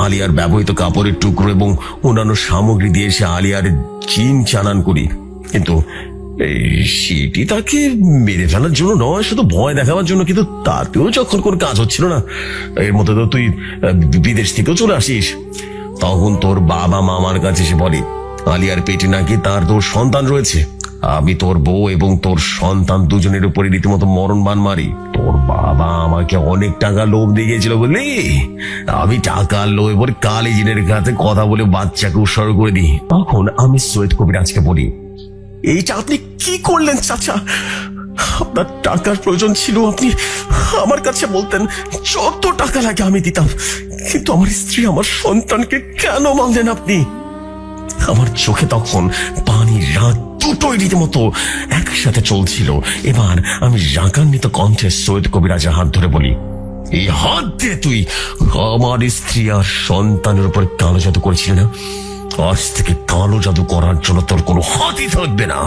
আলিয়ার ব্যবহৃত কাপড়ের টুকরো এবং অন্যান্য সামগ্রী দিয়ে এসে আলিয়ার চিন চালান করি, কিন্তু সেটি তাকে মেরে ফেলার জন্য নয়, শুধু ভয় দেখাবার জন্য। কিন্তু তাতেও যখন কোন কাজ হচ্ছিল না, এর মধ্যে তো তুই বিদেশ থেকেও চলে আসিস। তখন তোর বাবা মা আমার কাছে এসে বলে, আলিয়ার পেটে নাকি তার তোর সন্তান রয়েছে। আমি তোর বউ এবং তোর সন্তান দুজনের উপরে রীতিমতো মরণবান মারি। তোর বাবা আমাকে অনেক টাকা লোভ দিয়ে গেছিল বললি, আমি টাকার লোভে পরে কালী জিনের কাছে কথা বলে বাচ্চাকে উৎসর্গ করে দিই। তখন আমি সৈয়দ কবিরাজকে বলি, এইটা আপনি কি করলেন চাচা? আপনার টাকার প্রয়োজন ছিল, আপনি আমার কাছে বলতেন, যত টাকা লাগে আমি দিতাম, কিন্তু আমার স্ত্রী আমার সন্তানকে কেন মানলেন আপনি? আমার চোখে তখন পানি রাত দুটোই রীতিমতো একসাথে চলছিল। এবার আমি রাগান্বিত কণ্ঠে সৈয়দ কবিরাজের হাত ধরে বলি, এই হাত দিয়ে তুই আমার স্ত্রী আর সন্তানের উপর কালো জাদু করেছিলি না? আজ থেকে কালো জাদু করার জন্য তোর কোনো হাতই থাকবে না।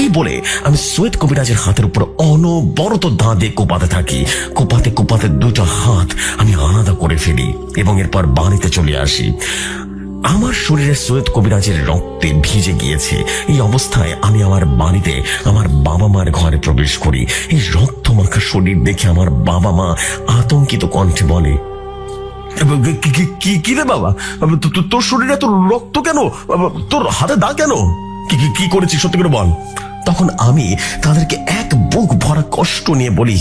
এই বলে আমি সৈয়দ কবিরাজের হাতের উপর অনবরত দা দিয়ে কোপাতে থাকি। কোপাতে কোপাতে দুটো হাত আমি আলাদা করে ফেলি এবং এরপর বাড়িতে চলে আসি। আমার শরীরে সৈয়দ কবিরাজের রক্তে ভিজে গিয়েছে। এই অবস্থায় আমি আমার বাড়িতে আমার বাবা মার ঘরে প্রবেশ করি। এই রক্ত মাখা শরীর দেখে আমার বাবা মা আতঙ্কিত কণ্ঠে বলে, কি রে বাবা, তোর শরীরে তোর রক্ত কেন? তোর হাতে দাগ কেন? কি করেছিস সত্যি করে বল। তখন আমি তাদেরকে এক বুক ভরা কষ্ট নিয়ে বলি,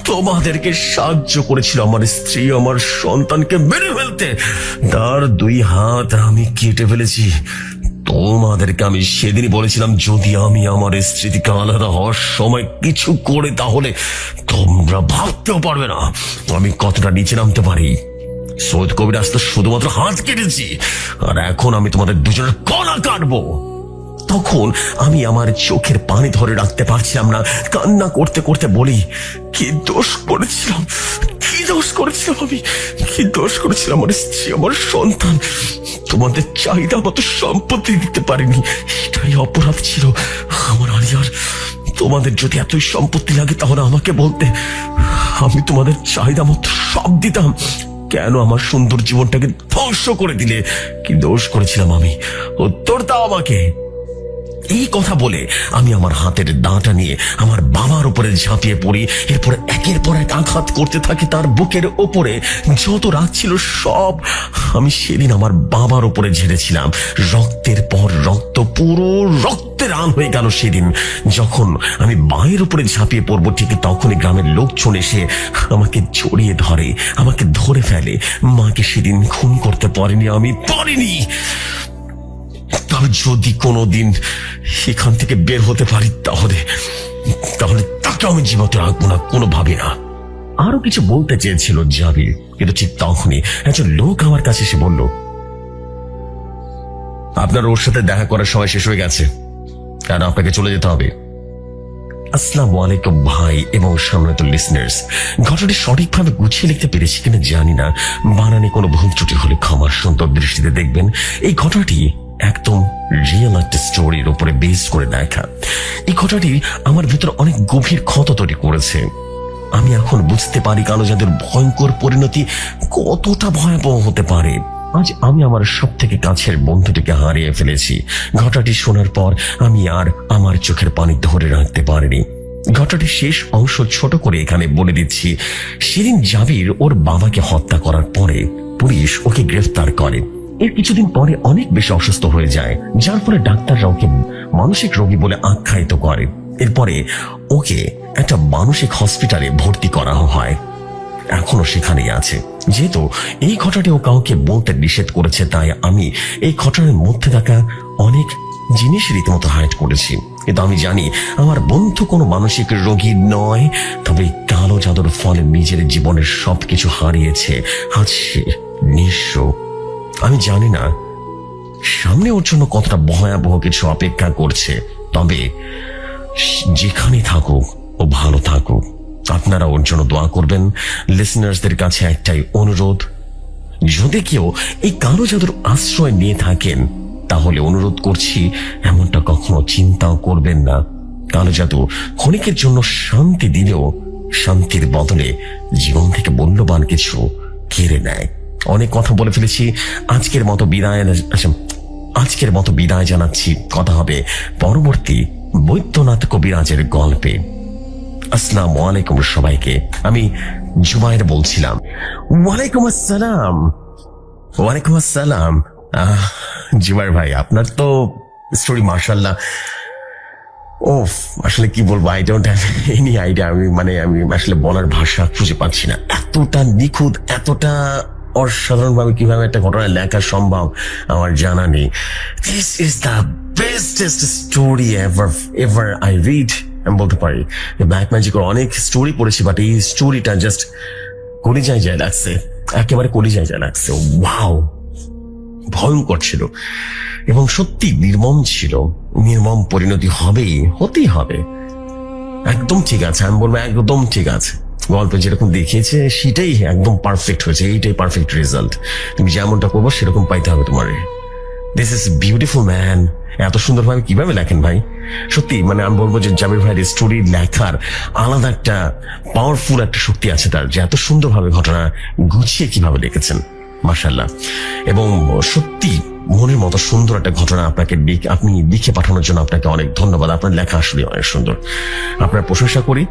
তোমাদেরকে সাহায্য করেছিল আমার স্ত্রী আমার সন্তানকে মেরে ফেলতে, তার 2 হাত আমি কেটে ফেলেছি। তোমাদেরকে আমি সেদিনই বলেছিলাম, যদি আমি আমার স্ত্রী থেকে আলাদা হওয়ার সময় কিছু করে, তাহলে তোমরা ভাবতেও পারবে না আমি কতটা নিচে নামতে পারি। সৈয়দ কবিরাজ তো শুধুমাত্র হাত কেটেছি, আর এখন আমি তোমাদের দুজনের গলা কাটবো। তখন আমি আমার চোখের পানি ধরে রাখতে পারছিলাম না, কান্না করতে করতে বলি, কি দোষ করেছিলাম, কি দোষ করেছিলাম আমি, কি দোষ করেছিলাম? আমার স্ত্রী আমার সন্তান তোমাদের চাহিদা মতো সম্পত্তি দিতে পারিনি, এটাই অপরাধ ছিল আমার আলিয়ার। তোমাদের যদি এতই সম্পত্তি লাগে তাহলে আমাকে বলতে, আমি তোমাদের চাহিদা মতো সব দিতাম। কেন আমার সুন্দর জীবনটাকে ধ্বংস করে দিলে? কি দোষ করেছিলাম আমি? উত্তর দাও আমাকে। এই কথা বলে আমি আমার হাতের দাঁটা নিয়ে আমার বাবার উপরে ঝাঁপিয়ে পড়ি। এরপর একের পর এক আঘাত করতে থাকি তার বুকের ওপরে। যত রাত ছিল সব আমি সেদিন আমার বাবার উপরে ঝেড়েছিলাম। রক্তের পর রক্ত, পুরো রক্তে রান হয়ে গেল সেদিন। যখন আমি মায়ের উপরে ঝাঁপিয়ে পড়বো ঠিক তখনই গ্রামের লোকজন এসে আমাকে জড়িয়ে ধরে, আমাকে ধরে ফেলে। মাকে সেদিন খুন করতে পারিনি, আমি পারিনি। তবে যদি কোনোদিন এখান থেকে বের হতে পারি তাহলে তাকে আমি জীবতে রাখবো না, কোনোভাবে না। আরো কিছু বলতে চেয়েছিল জাবির, কিন্তু ঠিক তখনই একজন লোক আমার কাছে এসে বলল, আপনার ওর সাথে দেখা করার সময় শেষ হয়ে গেছে, কারণ আপনাকে চলে যেতে হবে। আসসালামু আলাইকুম ভাই এবং সম্মানিত লিসনার্স। ঘটনাটি সঠিকভাবে গুছিয়ে লিখতে পেরেছি কিনা জানি না, বানানে কোনো ভুল ত্রুটি হলে ক্ষমার সুন্দর দৃষ্টিতে দেখবেন। এই ঘটনাটি একদম রিয়েল একটা স্টোরির উপরে বেস করে লেখা। এই ঘটনাটি আমার ভিতরে অনেক গভীর ক্ষত তৈরি করেছে। আমি এখন বুঝতে পারি কালো জাদুর ভয়ঙ্কর পরিণতি কতটা ভয়াবহ হতে পারে। আজ আমি আমার সব থেকে কাছের বন্ধুটিকে হারিয়ে ফেলেছি। ঘটনাটি শোনার পর আমি আর আমার চোখের পানি ধরে রাখতে পারিনি। ঘটনাটির শেষ অংশ ছোট করে এখানে বলে দিচ্ছি। সেদিন জাবির ওর বাবাকে হত্যা করার পরে পুলিশ ওকে গ্রেফতার করে। এর কিছুদিন পরে অনেক বেশি অসুস্থ হয়ে যায়, যার ফলে ডাক্তাররা ওকে মানসিক রোগী বলে আখ্যায়িত করে। এরপরে ওকে একটা মানসিক হসপিটালে ভর্তি করা হয়, এখনো সেখানেই আছে। যেহেতু এই ঘটনাটি ও কাউকে বলতে নিষেধ করেছে, তাই আমি এই ঘটনার মধ্যে থাকা অনেক জিনিস রীতিমতো হাইড করেছি। কিন্তু আমি জানি আমার বন্ধু কোনো মানসিক রোগী নয়, তবে কালো জাদুর ফলে নিজের জীবনের সবকিছু হারিয়েছে। আজ সে নিঃস্ব। আমি জানি না সামনে ওর জন্য কতটা ভয়াবহ কিছু অপেক্ষা করছে, তবে যেখানে থাকুক ও ভালো থাকুক। আপনারা ওর জন্য দোয়া করবেন। লিসনার্সদের কাছে একটাই অনুরোধ, যদি কেউ এই কালো জাদুর আশ্রয় নিয়ে থাকেন তাহলে অনুরোধ করছি এমনটা কখনো চিন্তাও করবেন না। কালো জাদু ক্ষণিকের জন্য শান্তি দিলেও শান্তির বদলে জীবন থেকে মূল্যবান কিছু কেড়ে নেয়। অনেক কথা বলে ফেলেছি, আজকের মতো বিদায় জানাচ্ছি। কথা হবে পরবর্তী বৈদ্যনাথ কবিরাজের গল্পে। আসসালামু আলাইকুম সবাইকে, আমি জুবাইর বলছিলাম। ওয়ালাইকুম আসসালাম। ওয়ালাইকুম আসসালাম। জুবাইর ভাই, আপনার তো স্টোরি মাশাআল্লাহ। ওফ, আসলে কি বলবো, I don't have any idea. আমি আসলে বলার ভাষা খুঁজে পাচ্ছি না। এতটা নিখুঁত, এতটা অসাধারণভাবে কিভাবে একটা ঘটনা লেখা সম্ভব আমার জানা নেই। This is the bestest story ever I read. আমি বলতে পারি ব্ল্যাক ম্যাজিকের অনেক স্টোরি পড়েছি, বাট এই স্টোরিটা জাস্ট কলিজায় যায় লাগছে, একেবারে কলিজায় যায় লাগছে। ওয়াও, ভয়ঙ্কর ছিল এবং সত্যি নির্মম ছিল। নির্মম পরিণতি হতেই হবে। একদম ঠিক আছে, আমি বলবো একদম ঠিক আছে। গল্পে যেরকম দেখিয়েছে সেটাই একদম পারফেক্ট হয়েছে, এইটাই পারফেক্ট রেজাল্ট। তুমি যেমনটা করবো সেরকম পাইতে হবে তোমার। This is beautiful man. এত সুন্দরভাবে কিভাবে লেখেন ভাই, সত্যি আমি বলবো যে জাবির ভাইয়ের স্টোরি লেখার আলাদা একটা পাওয়ারফুল একটা শক্তি আছে তার, যে এত সুন্দরভাবে ঘটনা গুছিয়ে কিভাবে লিখেছেন, মাশাআল্লাহ। এবং সত্যি মনের মতো সুন্দর একটা ঘটনা আপনি লিখে পাঠানোর জন্য আপনাকে অনেক ধন্যবাদ। আপনার লেখা আসলে অনেক সুন্দর, আপনার প্রশংসা করি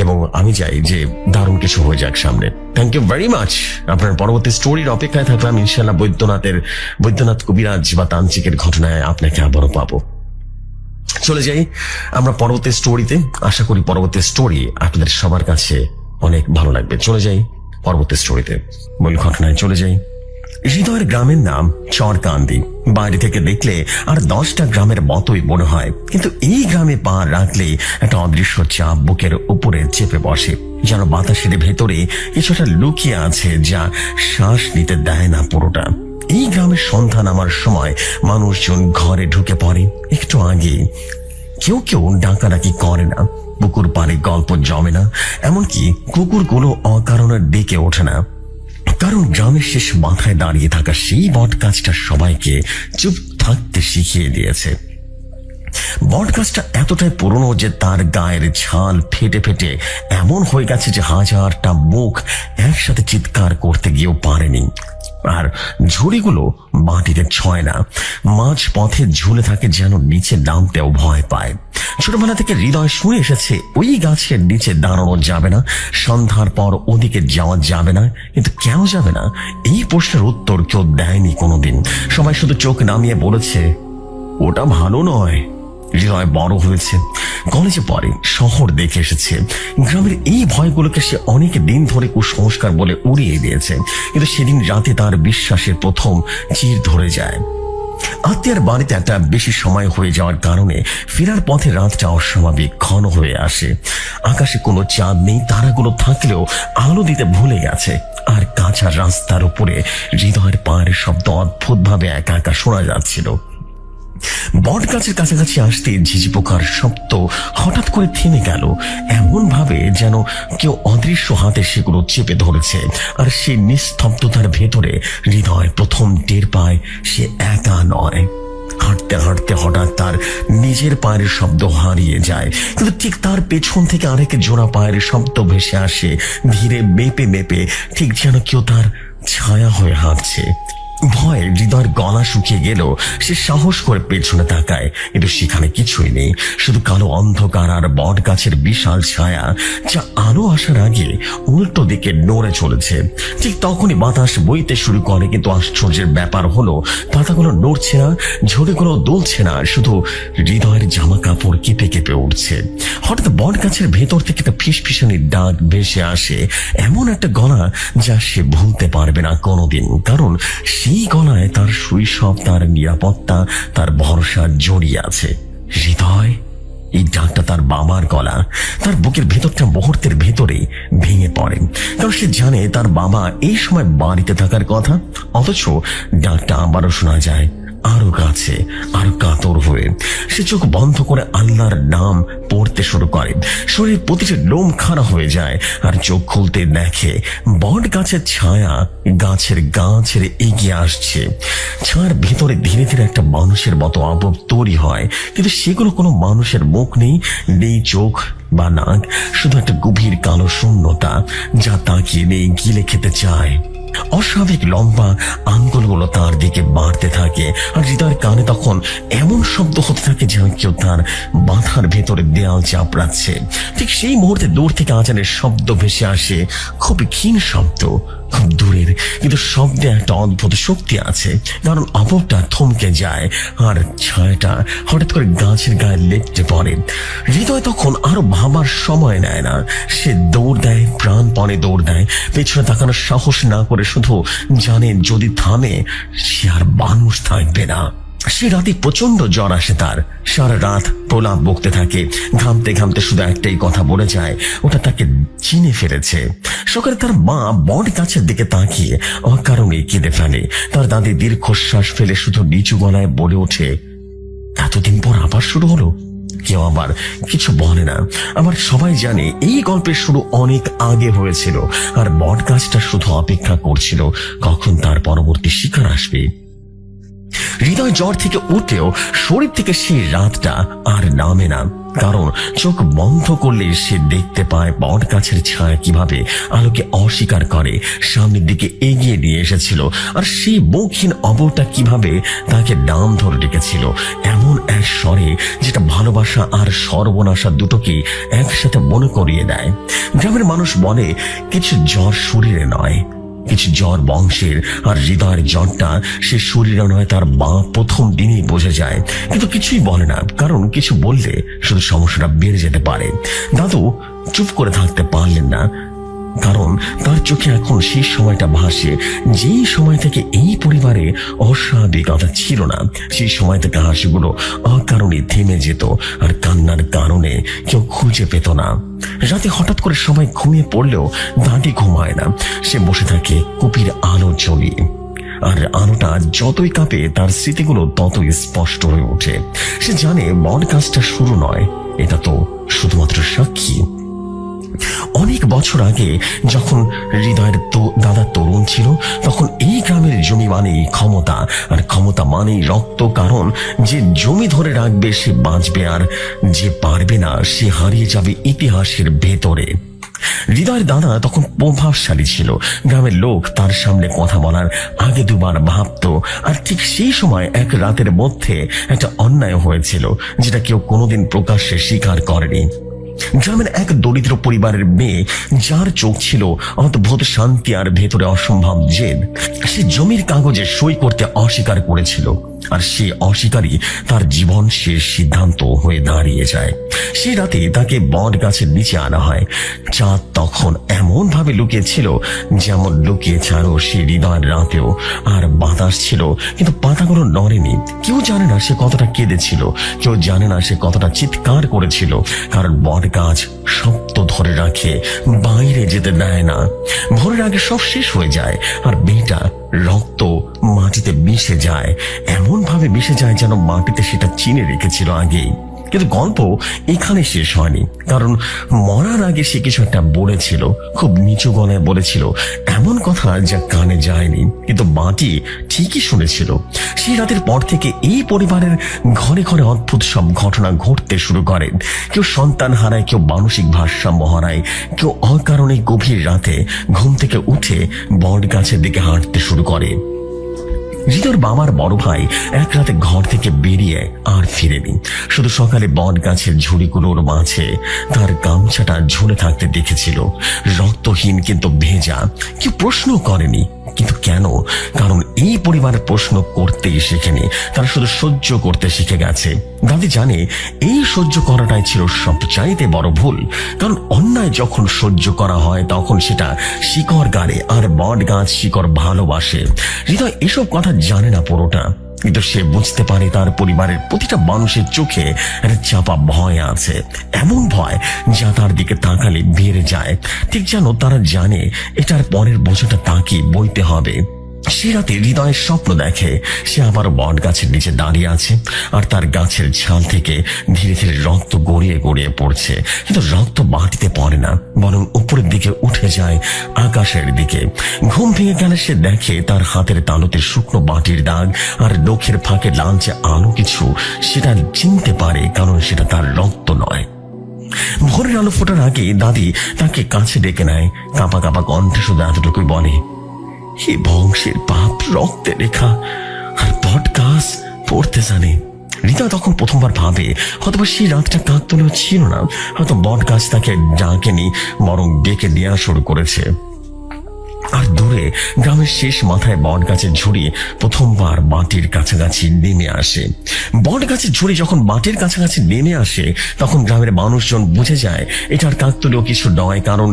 এবং আমি চাই যে দারুণ কিছু হয়ে যাক সামনে। Thank you very much. আপনার পরবর্তী স্টোরির অপেক্ষায় থাকলাম। ইনশাআল্লাহ বৈদ্যনাথ কবিরাজ বা তান্ত্রিকের ঘটনায় আপনাকে আবারও পাবো। চলে যাই আমরা পরবর্তী স্টোরিতে। আশা করি পরবর্তী স্টোরি আপনাদের সবার কাছে অনেক ভালো লাগবে। চলে যাই পরবর্তী স্টোরিতে, মূল ঘটনায় চলে যাই। হৃদয়ের গ্রামের নাম চরকান্দি। বাইরে থেকে দেখলে আর 10টা গ্রামের মতোই মনে হয়, কিন্তু এই গ্রামে পা রাখলে একটা অদৃশ্য চাপ বুকের উপরে চেপে বসে, যেন বাতাসের ভেতরে কিছুটা লুকিয়ে আছে যা শ্বাস নিতে দেয় না পুরোটা। এই গ্রামের সন্ধ্যা নামার সময় মানুষজন ঘরে ঢুকে পড়ে। একটু আগে কেউ ডাকাডাকি করে না, পুকুর পাড়ে গল্প জমে না, এমনকি কুকুরগুলো অকারণে ডেকে ওঠে না। কারণ গ্রামের শেষ মাথায় দাঁড়িয়ে থাকা সেই বট গাছটা সবাইকে চুপ থাকতে শিখিয়ে দিয়েছে। বট গাছটা এতটাই পুরনো যে তার গায়ের ছাল ফেটে ফেটে এমন হয়ে গেছে যে হাজারটা মুখ একসাথে চিৎকার করতে গিয়েও পারেনি। আর ঝুড়িগুলো মাটিতে ছয় না, মাঝ পথে ঝুলে থাকে, যেন নিচে নামতেও ভয় পায়। ছোটবেলা থেকে হৃদয় শুনে এসেছে ওই গাছের নিচে দাঁড়ানো যাবে না, সন্ধ্যার পর ওদিকে যাওয়া যাবে না। কিন্তু কেন যাবে না, এই প্রশ্নের উত্তর কেউ দেয়নি কোনোদিন। সবাই শুধু চোখ নামিয়ে বলেছে ওটা ভালো নয়। হৃদয় বড় হয়েছে, কলেজে পড়ে, শহর দেখে এসেছে। গ্রামের এই ভয়গুলোকে সে অনেক দিন ধরে কুসংস্কার বলে উড়িয়ে দিয়েছে। কিন্তু সেদিন রাতে তার বিশ্বাসের প্রথম চির ধরে যায়। আত্মীয়ার বাড়িতে একটা বেশি সময় হয়ে যাওয়ার কারণে ফেরার পথে রাতটা অস্বাভাবিক ঘন হয়ে আসে। আকাশে কোনো চাঁদ নেই, তারাগুলো থাকলেও আলো দিতে ভুলে গেছে। আর কাঁচা রাস্তার উপরে হৃদয়ের পায়ের শব্দ অদ্ভুতভাবে একা একা শোনা যাচ্ছিল। বট গাছের কাছাকাছি আসতে ঝিঝি পোকার শব্দ হঠাৎ করে থেমে গেল, এমন ভাবে যেন কেউ অদৃশ্য হাতে সেগুলো চেপে ধরেছে। আর সেই নিস্তব্ধতার ভেতরে হৃদয় প্রথম টের পায় সে একা নয়। হাঁটতে হাঁটতে হঠাৎ তার নিজের পায়ের শব্দ হারিয়ে যায়, কিন্তু ঠিক তার পেছন থেকে আরেক জোড়া পায়ের শব্দ ভেসে আসে, ধীরে মেপে মেপে, ঠিক যেন কেউ তার ছায়া হয়ে হাঁটছে। ভয়ে হৃদয়ের গলা শুকিয়ে গেল। সে সাহস করে পেছনে তাকায়, কিন্তু সেখানে কিছুই নেই, শুধু কালো অন্ধকার আর বট গাছের বিশাল ছায়া, যা আলো আসার আগে উল্টো দিকে নড়ে চলেছে। ঠিক তখনই বাতাস বইতে শুরু করে, কিন্তু আশ্চর্যের ব্যাপার হলো পাতাগুলো নড়ছে না, ঝড়গুলো দুলছে না, শুধু হৃদয়ের জামা কাপড় কেঁপে কেঁপে উঠছে। হঠাৎ বট গাছের ভেতর থেকে একটা ফিসফিসানির ডাক ভেসে আসে, এমন একটা গলা যা সে ভুলতে পারবে না কোনোদিন। কারণ সেই গলায় তার শৈশব, তার নিরাপত্তা, তার ভরসা জড়িয়ে আছে। হৃদয়, এই ডাকটা তার বাবার গলা। তার বুকের ভেতরটা মুহূর্তের ভেতরে ভেঙে পড়ে, কারণ সে জানে তার বাবা এই সময় বাড়িতে থাকার কথা। অথচ ডাকটা আবারও শোনা যায়, আরো কাছে, আরো কাতর হয়ে। সে চোখ বন্ধ করে আল্লাহর নাম পড়তে শুরু করে। শরীর প্রতিটি লোম খাড়া হয়ে যায়, আর চোখ খুলতে দেখে বট গাছের ছায়া গাছের গা ছেড়ে এগিয়ে আসছে। ছায়ার ভেতরে ধীরে ধীরে একটা মানুষের মতো আবহ তৈরি হয়, কিন্তু সেগুলো কোনো মানুষের মুখ নেই, নেই চোখ বা নাক, শুধু একটা গভীর কালো শূন্যতা যা তাকিয়ে নেই, গিলে খেতে চায়। অস্বাভাবিক লম্বা আঙ্গুলগুলো তার দিকে বাড়তে থাকে, আর হৃদয়ের কানে তখন এমন শব্দ হতে থাকে যেন কেউ তার মাথার ভেতরে দেয়াল চাপড়াচ্ছে। ঠিক সেই মুহূর্তে দূর থেকে আজানের শব্দ ভেসে আসে, খুব ক্ষীণ শব্দ, খুব দূরের, কিন্তু শব্দে একটা অদ্ভুত শক্তি আছে। কারণ অপরটা থমকে যায়, আর ছায়াটা হঠাৎ করে গাছের গায়ে লেপটে পড়ে। হৃদয় তখন আরো ভাবার সময় নেয় না, সে দৌড় দেয়, প্রাণপণে দৌড় দেয়, পেছনে তাকানোর সাহস না করে শুধু জানে যদি থামে সে আর মানুষ থাকবে না। সে রাতে প্রচন্ড জ্বর আসে তার, সারা রাত প্রলাপ বকতে থাকে, ঘামতে ঘামতে শুধু একটাই কথা বলে যায়, ওটা তাকে চিনে ফেলেছে। সকালে তার মা বট গাছের দিকে তাকিয়ে অকারণে কেঁদে ফেলে। তার দাদি দীর্ঘশ্বাস ফেলে শুধু নিচু গলায় বলে ওঠে, এতদিন পর আবার শুরু হলো। কেউ আবার কিছু বলে না। আবার সবাই জানে এই গল্পের শুরু অনেক আগে হয়েছিল, আর বট গাছটা শুধু অপেক্ষা করছিল কখন তার পরবর্তী শিকার আসবে। হৃদয় জ্বর থেকে উঠেও শরীর থেকে সেই রাতটা আর নামে না, কারণ চোখ বন্ধ করলে সে দেখতে পায় বট গাছের ছায়া কিভাবে আলোকে অস্বীকার করে সামনের দিকে এগিয়ে নিয়ে এসেছিল, আর সেই মুখহীন অবরটা কিভাবে তাকে নাম ধরে ডেকেছিল এমন এক স্বরে যেটা ভালোবাসা আর সর্বনাশা দুটোকে একসাথে মনে করিয়ে দেয়। গ্রামের মানুষ বলে কিছু জ্বর শরীরে নয়, কিছু জ্বর বংশের, আর হৃদয়ের জ্বরটা সে শরীরে নয়, তার মা প্রথম দিনই বোঝে যায়। কিন্তু কিছুই বলে না, কারণ কিছু বললে শুধু সমস্যাটা বেড়ে যেতে পারে। দাদু চুপ করে থাকতে পারলেন না, কারণ তার চোখে এখন সেই সময়টা ভাসে যেই সময় থেকে এই পরিবারে অস্বাভাবিকতা ছিল না। সেই সময় থেকে হাসিগুলো অকারণে থেমে যেত, আর কান্নার কারণে কেউ খুঁজে পেত না। রাতে হঠাৎ করে সবাই ঘুমিয়ে পড়লেও দাদি ঘুমায় না। সে বসে থাকে কুপির আলো জ্বলিয়ে, আর আলোটা যতই কাঁপে তার স্মৃতিগুলো ততই স্পষ্ট হয়ে ওঠে। সে জানে বট গাছটা শুরু নয়, এটা তো শুধুমাত্র সাক্ষী। অনেক বছর আগে যখন হৃদয়ের দাদা তরুণ ছিল, তখন এই গ্রামের জমি মানেই ক্ষমতা, আর ক্ষমতা মানেই রক্ত। কারণ যে জমি ধরে রাখবে সে বাঁচবে, আর যে পারবে না সে হারিয়ে যাবে ইতিহাসের ভেতরে। হৃদয়ের দাদা তখন প্রভাবশালী ছিল। গ্রামের লোক তার সামনে কথা বলার আগে দুবার ভাবতো। আর ঠিক সেই সময় এক রাতের মধ্যে একটা অন্যায় হয়েছিল, যেটা কেউ কোনোদিন প্রকাশ্যে স্বীকার করেনি। গ্রামের এক দরিদ্র পরিবারের মেয়ে, যার চোখ ছিল অদ্ভুত শান্তি আর ভেতরে অসম্ভব জেদ, সে জমির কাগজে সই করতে অস্বীকার করেছিল। আর সে অস্বীকারই তার জীবন শেষ সিদ্ধান্ত হয়ে দাঁড়িয়ে যায়। সেই রাতে তাকে বট গাছের নিচে আনা হয়। চাঁদ তখন এমন ভাবে লুকিয়েছিল যেমন লুকিয়েছে আরো সে হৃদয়ের রাতেও। আর বাতাস ছিল, কিন্তু পাতাগুলো নড়েনি। কেউ জানে না সে কতটা কেঁদেছিল, কেউ জানে না সে কতটা চিৎকার করেছিল। কারণ বট গাছ শব্দ ধরে রাখে, বাইরে যেতে দেয় না। ভোরের আগে সব শেষ হয়ে যায়, আর মেয়েটা রক্ত মাটিতে মিশে যায়, এমন ভাবে মিশে যায় যেন মাটিতে সেটা চিনে রেখেছিল আগেই। কিন্তু গল্প এখানে শেষ হয়নি, কারণ মরার আগে সে কিছু একটা বলেছিল, খুব নিচু গলায় বলেছিল এমন কথা যা কানে যায়নি, কিন্তু মাটি ঠিকই শুনেছিল। সেই রাতের পর থেকে এই পরিবারের ঘরে ঘরে অদ্ভুত সব ঘটনা ঘটতে শুরু করে। কেউ সন্তান হারায়, কেউ মানসিক ভারসাম্য হারায়, কেউ অকারণে গভীর রাতে ঘুম থেকে উঠে বট গাছের দিকে হাঁটতে শুরু করে। হৃদয়ের বাবার বড় ভাই এক রাতে ঘর থেকে বেরিয়ে আর ফিরেনি। শুধু সকালে বট গাছের ঝুড়িগুলোর মাঝে তার গামছাটা ঝুলে থাকতে দেখেছিল, রক্তহীন কিন্তু ভেজা। কেউ প্রশ্ন করেনি, কিন্তু কেন? কারণ এই পরিবার প্রশ্ন করতেই শেখেনি, তারা শুধু সহ্য করতে শিখে গেছে। দাদি জানে এই সহ্য করাটাই ছিল সবচাইতে বড় ভুল। কারণ অন্যায় যখন সহ্য করা হয় তখন সেটা শিকড় গাড়ে, আর বট গাছ শিকড় ভালোবাসে। হৃদয় এসব কথা জানে না পুরোটা, কিন্তু সে বুঝতে পারে তার পরিবারের প্রতিটা মানুষের চোখে একটা চাপা ভয় আছে, এমন ভয় যা তার দিকে তাকালে বেড়ে যায়। ঠিক যেন তারা জানে এটার পরের বোঝাটা তাকে বইতে হবে। সে রাতে হৃদয়ের স্বপ্ন দেখে সে আবার বট গাছের নিচে দাঁড়িয়ে আছে, আর তার গাছের ছাল থেকে ধীরে ধীরে রক্ত গড়িয়ে গড়িয়ে পড়ছে। কিন্তু রক্ত মাটিতে পড়ে না, বরং উপরের দিকে উঠে যায় আকাশের দিকে। ঘুম ভেঙে গেলে সে দেখে তার হাতের তালুতে শুকনো মাটির দাগ, আর নখের ফাঁকে লালচে আলো কিছু। সেটা চিনতে পারে, কারণ সেটা তার রক্ত নয়। ভোরের আলো ফোটার আগে দাদি তাকে কাছে ডেকে নেয়, কাঁপা কাঁপা কণ্ঠে শুধু এতটুকুই বলে, এই বংশের পাপ রক্তে রেখা, আর বট গাছ পড়তে জানে। হৃদয় তখন প্রথমবার ভাবে হয়তো সেই রাতটা কাকতালীয় ছিল না, হয়তো বট গাছ তাকে ডাকেনি, বরং ডেকে নেওয়া শুরু করেছে। আর দূরে গ্রামের শেষ মাথায় বট গাছের ঝুড়ি প্রথমবার মাটির কাছাকাছি নেমে আসে। বট গাছের ঝুড়ি যখন মাটির কাছাকাছি নেমে আসে তখন গ্রামের মানুষজন বুঝে যায় এটার কাকতালীয় কিছু নয়, কারণ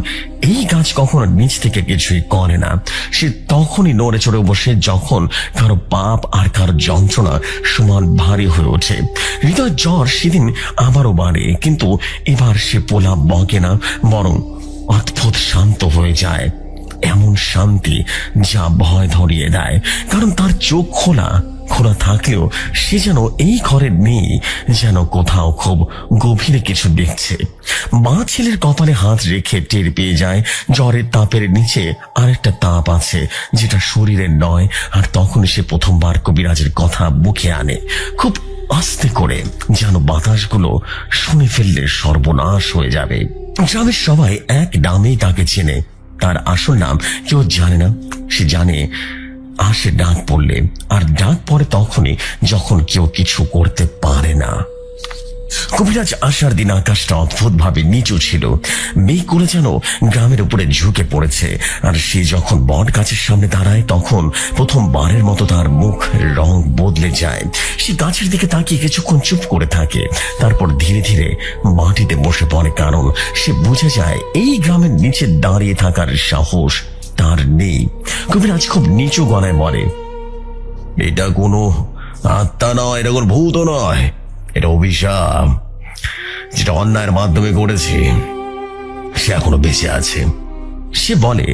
এই গাছ কখনো নিচ থেকে কিছুই করে না। সে তখনই নড়ে চড়ে বসে যখন কারো পাপ আর কারো যন্ত্রণা সমান ভারী হয়ে ওঠে। হৃদয় জ্বর সেদিন আবারও বাড়ে, কিন্তু এবার সে পোলা বকে না, বরং অদ্ভুত শান্ত হয়ে যায়। এমন শান্তি যা ভয় ধরিয়ে দেয়, কারণ তার চোখ খোলা খোলা থাকলেও সে যেন এই ঘরে নেই, যেন কোথাও খুব গভীরে কিছু দেখছে। মা ছেলের কপালে হাত রেখে টের পেয়ে যায় জ্বরের তাপের নিচে আরেকটা তাপ আছে, যেটা শরীরের নয়। আর তখন সে প্রথমবার কবিরাজের কথা মুখে আনে, খুব আস্তে করে, যেন বাতাসগুলো শুনে ফেললে সর্বনাশ হয়ে যাবে। গ্রামের সবাই এক নামেই তাকে চেনে, তার আসল নাম কেউ জানে না। সে জানে আসে ডাক পড়লে, আর ডাক পড়ে তখনই যখন কেউ কিছু করতে পারে না। কবিরাজ আসার দিন আকাশটা অদ্ভুত ভাবে নিচু ছিল, মেঘগুলো যেন গ্রামের উপরে ঝুঁকে পড়েছে। আর সে যখন বট গাছের সামনে দাঁড়ায় তখন প্রথমবারের মতো তার মুখ রং বদলে যায়। সে গাছের দিকে তাকিয়ে কিছুক্ষণ চুপ করে থাকে, তারপর ধীরে ধীরে মাটিতে বসে পড়ে, কারণ সে বুঝে যায় এই গ্রামের নিচে দাঁড়িয়ে থাকার সাহস তার নেই। কবিরাজ খুব নিচু গলায় বলে, এটা কোনো আত্মা নয়, এটা কোনো ভূত নয়, এটা অভিশাপ, যেটা অন্যায়ের মাধ্যমে করেছে সে এখনো বেঁচে আছে। সে বলে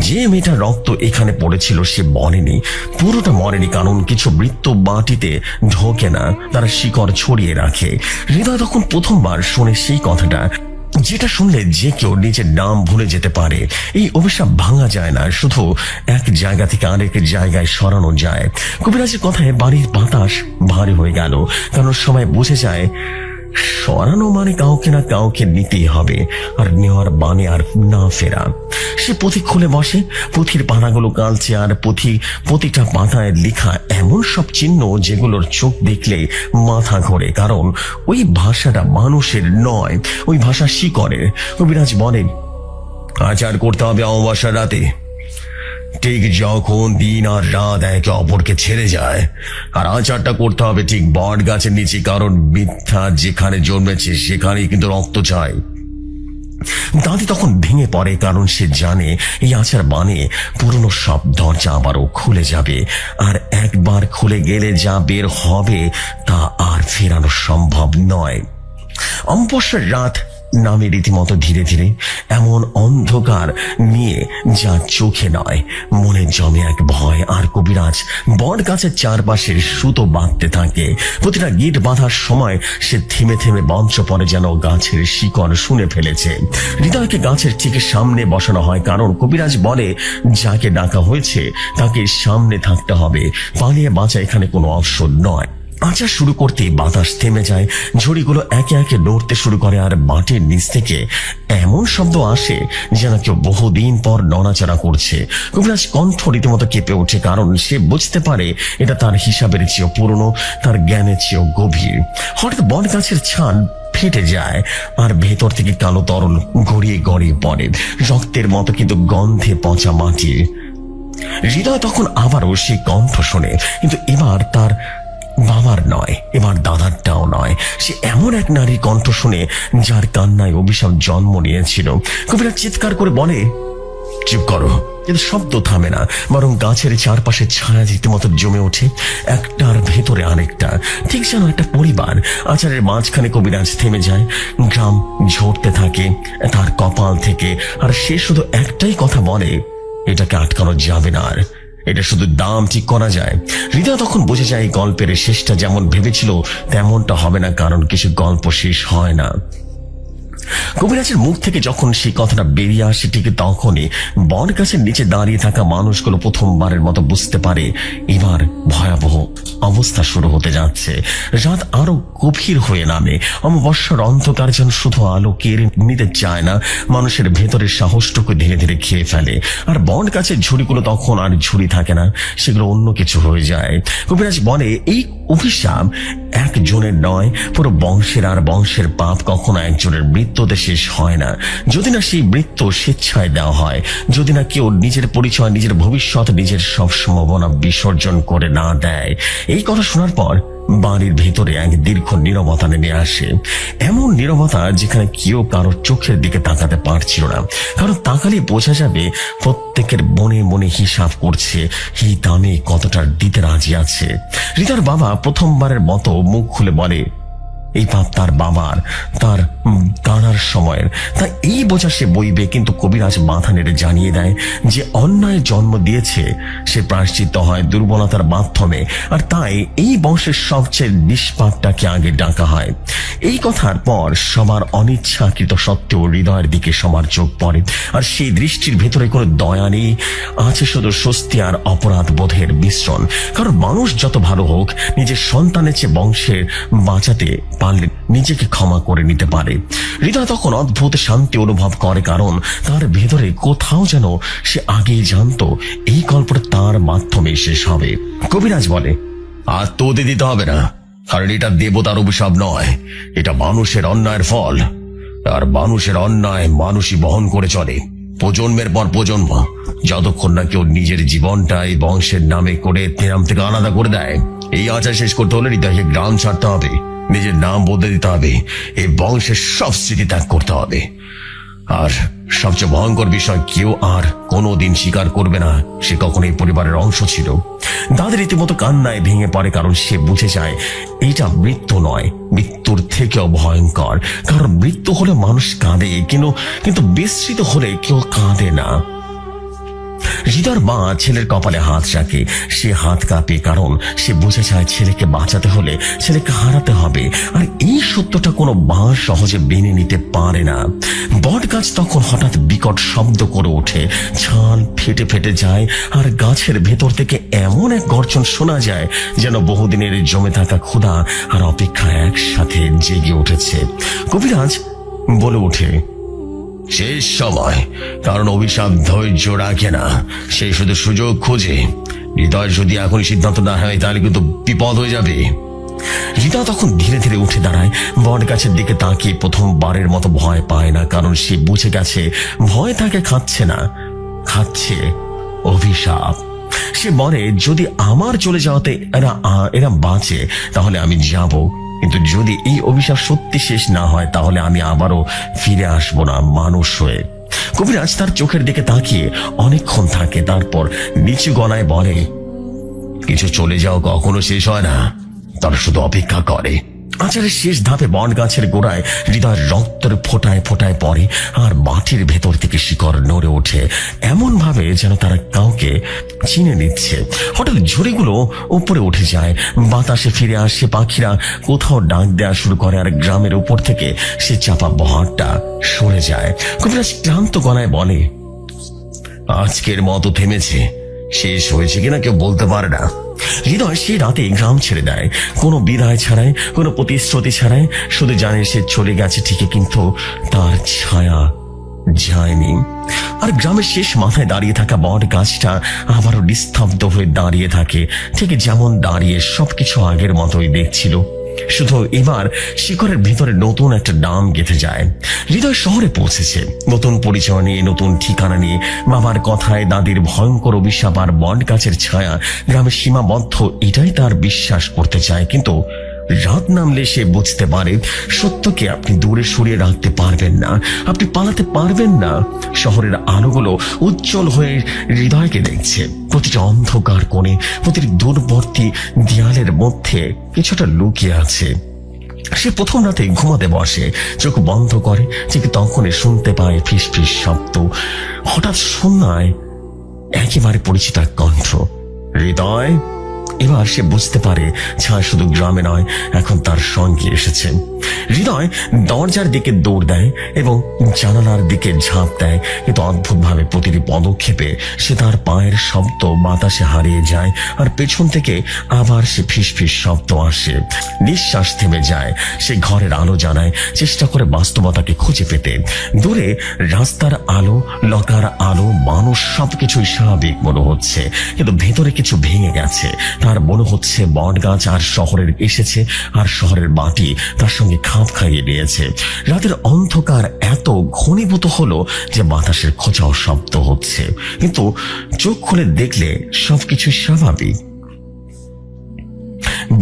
যে মেয়েটার রক্ত এখানে পড়েছিল সে মরেনি, পুরোটা মরেনি, কারণ কিছু মৃত্যু মাটিতে ঢোকে না, তারা শিকড় ছড়িয়ে রাখে। হৃদয় তখন প্রথমবার শুনে সেই কথাটা, যেটা শুনলে যে কেউ নিজের নাম ভুলে যেতে পারে। এই অভিশাপ ভাঙা যায় না, শুধু এক জায়গা থেকে আরেক জায়গায় সরানো যায়। কবিরাজের কথায় বাড়ির বাতাস ভারী হয়ে গেল, কারণ সবাই বুঝে যায় সরানো মানে কাউকে না কাউকে নিতেই হবে, আর নেওয়ার মানে আর না ফেরা। সে পুঁথি খুলে বসে, পুঁথির পাতাগুলো কালছে, আর প্রতিটা পাতায় লেখা এমন সব চিহ্ন যেগুলোর চোখ দেখলে মাথা ঘোরে, কারণ ওই ভাষাটা মানুষের নয়, ওই ভাষা শিকড়ের। কবিরাজ বলে, আচার করতে হবে অমাবস্যার রাতে, ঠিক যখন দিন আর রাত একে অপরকে ছেড়ে যায়। আর আচারটা করতে হবে ঠিক বট গাছের নিচে, কারণ মিথ্যা যেখানে জন্মেছে সেখানেই কিন্তু রক্ত চাই। দাদি তখন ভেঙে পড়ে, কারণ সে জানে এই আচার মানে পুরনো সব দরজা আবারও খুলে যাবে, আর একবার খুলে গেলে যা বের হবে তা আর ফেরানো সম্ভব নয়। অমাবস্যার রাত নামে রীতিমতো ধীরে ধীরে, এমন অন্ধকার নিয়ে যা চোখে নয় মনে জমে এক ভয়। আর কবিরাজ বট গাছের চারপাশে সুতো বাঁধতে থাকে। প্রতিটা গিট বাঁধার সময় সে থেমে থেমে মঞ্চ পড়ে, যেন গাছের শিকড় শুনে ফেলেছে। হৃদয়কে গাছের ঠিক সামনে বসানো হয়, কারণ কবিরাজ বলে যাকে ডাকা হয়েছে তাকে সামনে থাকতে হবে, পালিয়ে বাঁচা এখানে কোনো অপশন নয়। আচার শুরু করতেই বাতাস থেমে যায়, ঝুড়িগুলো একে একে নড়তে শুরু করে, আর মাটির নিচ থেকে এমন শব্দ আসে যেন কেউ বহুদিন পর নড়াচড়া করছে। কবিরাজ কণ্ঠ রীতিমতো কেঁপে ওঠে, কারণ সে বুঝতে পারে এটা তার হিসাবের চেয়েও পুরনো, তার জ্ঞানের চেয়েও গভীর। হঠাৎ বট গাছের ছান ফেটে যায়, আর ভেতর থেকে কালো তরল গড়িয়ে গড়িয়ে পড়ে, রক্তের মতো কিন্তু গন্ধে পচা মাটি। হৃদয় তখন আবারও সেই কণ্ঠ শোনে, কিন্তু এবার তার বাবার নয়, এবার দাদারটাও নয়। সে এমন এক নারীর কণ্ঠ শুনে যার কান্নায় অভিশাপ জন্ম নিয়েছিল। কবিরাজ চিৎকার করে বলে, চুপ করো। কিন্তু শব্দ থামে না, বরং গাছের চারপাশে ছায়া রীতিমতো জমে ওঠে, একটার ভেতরে আরেকটা, ঠিক যেন একটা পরিবার। আচারের মাঝখানে কবিরাজ থেমে যায়, গ্রাম ঝরতে থাকে তার কপাল থেকে, আর সে শুধু একটাই কথা বলে, এটাকে আটকানো যাবে না, আর এটা শুধু দাম ঠিক করা যায়। হৃদয় তখন বুঝে যায় গল্পের শেষটা যেমন ভেবেছিল তেমনটা হবে না, কারণ কিছু গল্প শেষ হয় না। কবিরাজের মুখ থেকে যখন সেই কথাটা বেরিয়ে আসে, ঠিক তখনই বট গাছের নিচে দাঁড়িয়ে থাকা মানুষগুলো প্রথমবারের মতো বুঝতে পারে এবার ভয়াবহ অবস্থা শুরু হতে যাচ্ছে। রাত আরো গভীর হয়ে নামে, অমাবস্যার অন্ধকার যেন শুধু আলো কেড়ে নিতে চায় না, মানুষের ভেতরের সাহসটুকু ধীরে ধীরে খেয়ে ফেলে। আর বট গাছের ঝুড়িগুলো তখন আর ঝুড়ি থাকে না, সেগুলো অন্য কিছু হয়ে যায়। কবিরাজ বলে, এই অভিশাপ একজনের নয়, পুরো বংশের, আর বংশের পাপ কখনো একজনের মৃত্যুতে শেষ হয় না, যদি না সেই মৃত্যু স্বেচ্ছায় দেওয়া হয়, যদি না কেউ নিজের পরিচয়, নিজের ভবিষ্যৎ, নিজের সব সম্ভাবনা বিসর্জন করে না দেয়। এই কথা শোনার পর বাড়ির ভেতরে এক দীর্ঘ নীরবতা নেমে আসে, এমন নীরবতা যেখানে কেউ কারো চোখের দিকে তাকাতে পারছিল না, কারণ তাকালে বোঝা যাবে প্রত্যেকের মনে মনে হিসাব করছে এই দামে কতটা দিতে রাজি আছে। রিতার বাবা প্রথমবারের মতো মুখ খুলে বলে, এই পাপ তার বাবার, তার দাঁড়ার সময়ের, তাই এই বোঝা সে বইবে। কিন্তু কবিরাজ মাথা নেড়ে জানিয়ে দেয় যে অন্যায় জন্ম দিয়েছে সে প্রায়শ্চিত্ত হয় দুর্বলতার মাধ্যমে, আর তাই এই বংশের সবচেয়ে নিষ্পাপটাকে আগে ডাকা হয়। এই কথার পর সবার অনিচ্ছাকৃত সত্ত্বেও হৃদয়ের দিকে সবার চোখ পড়ে, আর সেই দৃষ্টির ভেতরে কোনো দয়া নেই, আছে শুধু স্বস্তি আর অপরাধ বোধের মিশ্রণ। কারণ মানুষ যত ভালো হোক, নিজের সন্তানের চেয়ে বংশের বাঁচাতে পারলে নিজেকে ক্ষমা করে নিতে পারে। হৃদয় তখন অদ্ভুত শান্তি অনুভব করে, কারণ তার ভেতরে কোথাও যেন সে আগেই জানতো এই গল্পটা তার মাধ্যমে শেষ হবে। কবিরাজ বলে, আর তো দিতে হবে না, কারণ এটা দেবতার অভিশাপ নয়, এটা মানুষের অন্যায়ের ফল, আর মানুষের অন্যায় মানুষই বহন করে চলে প্রজন্মের পর প্রজন্ম। যতক্ষণ না কেউ নিজের জীবনটা এই বংশের নামে করে নাম থেকে আলাদা করে দেয়। এই আচার শেষ করতে হলে হৃদয়কে গ্রাম ছাড়তে হবে, নিজের নাম বদলে দিতে হবে, এই বংশের সব স্মৃতি ত্যাগ করতে হবে। আর সবচেয়ে ভয়ঙ্কর বিষয়, কেউ আর কোনোদিন স্বীকার করবে না সে কখনো এই পরিবারের অংশ ছিল। দাদা রীতিমতো কান্নায় ভেঙে পড়ে, কারণ সে বুঝে যায় এটা মৃত্যু নয়, মৃত্যুর থেকেও ভয়ঙ্কর। কারণ মৃত্যু হলে মানুষ কাঁদে, কিন্তু বিস্মৃত হলে কেউ কাঁদে না। হৃদয়ের মা ছেলের কপালে হাত রাখে। সে হাত কাঁপে, কারণ সে বুঝে যায় ছেলেকে বাঁচাতে হলে ছেলেকে হারাতে হবে। আর এই সত্যটা কোনো মা সহজে মেনে নিতে পারে না। বট গাছ তখন হঠাৎ বিকট শব্দ করে ওঠে, ছাল ফেটে ফেটে যায়, আর গাছের ভেতর থেকে এমন এক গর্জন শোনা যায় যেন বহুদিনের জমে থাকা ক্ষুধা আর অপেক্ষা একসাথে জেগে উঠেছে। কবিরাজ বলে ওঠে, শেষ সময়, কারণ অভিশাপ ধৈর্য রাখে না, সে শুধু সুযোগ খোঁজে। হৃদয় যদি এখনই সিদ্ধান্ত না হয় তাহলে কিন্তু বিপদ হয়ে যাবে। হৃদয় তখন ধীরে ধীরে উঠে দাঁড়ায়, বট গাছের দিকে তাকিয়ে প্রথমবারের মতো ভয় পায় না, কারণ সে বুঝে গেছে ভয় তাকে খাচ্ছে না, খাচ্ছে অভিশাপ। সে বলে, যদি আমার চলে যাওয়াতে এরা বাঁচে তাহলে আমি যাব, কিন্তু যদি এই অভিশাপ সত্যি শেষ না হয় তাহলে আমি আবারও ফিরে আসবো না মানুষ হয়ে। কবিরাজ তার চোখের দিকে তাকিয়ে অনেকক্ষণ থাকে, তারপর নিচু গলায় বলে, কিছু চলে যাও কখনো শেষ হয় না, তারা শুধু অপেক্ষা করে। আচারের শেষ ধাপে বট গাছের গোড়ায় হৃদয়ের রক্তের ফোটায় ফোটায় পড়ে, আর মাটির ভেতর থেকে শিকড় নড়ে ওঠে এমন ভাবে যেন তারা কাউকে চিনে নিচ্ছে। হঠাৎ ঝুড়িগুলো উপরে উঠে যায়, বাতাসে ফিরে আসে, পাখিরা কোথাও ডাক দেওয়া শুরু করে, আর গ্রামের উপর থেকে সে চাপা বহারটা সরে যায়। কবিরাজ ক্লান্ত গলায় বলে, আজকের মতো থেমেছে, শেষ হয়েছে কিনা কেউ বলতে পারে না। হৃদয় সেই রাতে গ্রাম ছেড়ে দেয়, কোনো বিদায় ছাড়াই, কোনো প্রতিশ্রুতি ছাড়াই। শুধু জানে সে চলে গেছে ঠিকই, কিন্তু তার ছায়া যায়নি। আর গ্রামের শেষ মাথায় দাঁড়িয়ে থাকা বট গাছটা আবারও নিস্তব্ধ হয়ে দাঁড়িয়ে থাকে, ঠিক যেমন দাঁড়িয়ে সবকিছু আগের মতোই দেখছিল। শুধু এবার শিকড়ের ভিতরে নতুন একটা নাম গেঁথে যায়। হৃদয় শহরে পৌঁছেছে, নতুন পরিচয় নিয়ে, নতুন ঠিকানা নিয়ে। বাবার কথায়, দাদির ভয়ঙ্কর অভিশাপ আর বট গাছের ছায়া গ্রামের সীমাবদ্ধ, এটাই তার বিশ্বাস করতে চায়। কিন্তু রাত নামলে সে বুঝতে পারে সত্যকে আপনি দূরে সরিয়ে রাখতে পারবেন না, আপনি পালাতে পারবেন না। শহরের আলোগুলো উজ্জ্বল হয়ে হৃদয়কে দেখছে, প্রতিটা অন্ধকার কোণে, প্রতিটি দূরবর্তী দেয়ালের মধ্যে কিছুটা লুকিয়ে আছে। সে প্রথম রাতে ঘুমাতে বসে, চোখ বন্ধ করে, ঠিক তখনই শুনতে পায় ফিস ফিস শব্দ। হঠাৎ শূন্যায় একেবারে পরিচিত এক কণ্ঠ, হৃদয়। এবার সে বুঝতে পারে ছায়া শুধু গ্রামে নয়, এখন তার সঙ্গে এসেছে। হৃদয় দরজার দিকে দৌড় দেয় এবং জানালার দিকে ঝাঁপ দেয়, কিন্তু অদ্ভুতভাবে প্রতিটি পদক্ষেপে সে তার পায়ের শব্দ বাতাসে হারিয়ে যায়, আর পেছন থেকে আবার সে ফিস ফিস শব্দ আসে। নিঃশ্বাস থেমে যায়। সে ঘরের আলো জ্বালায়, চেষ্টা করে বাস্তবতাকে খুঁজে পেতে। দূরে রাস্তার আলো, লতার আলো, মানুষ, সবকিছুই স্বাভাবিক মনে হচ্ছে, কিন্তু ভেতরে কিছু ভেঙে গেছে। তার মনে হচ্ছে বট গাছ আর শহরের এসেছে, আর শহরের মাটি তার সঙ্গে খাপ খাইয়ে নিয়েছে। রাতের অন্ধকার এত ঘনীভূত হলো যে বাতাসের খোঁচাও শব্দ হচ্ছে, কিন্তু চোখ খুলে দেখলে সবকিছু স্বাভাবিক।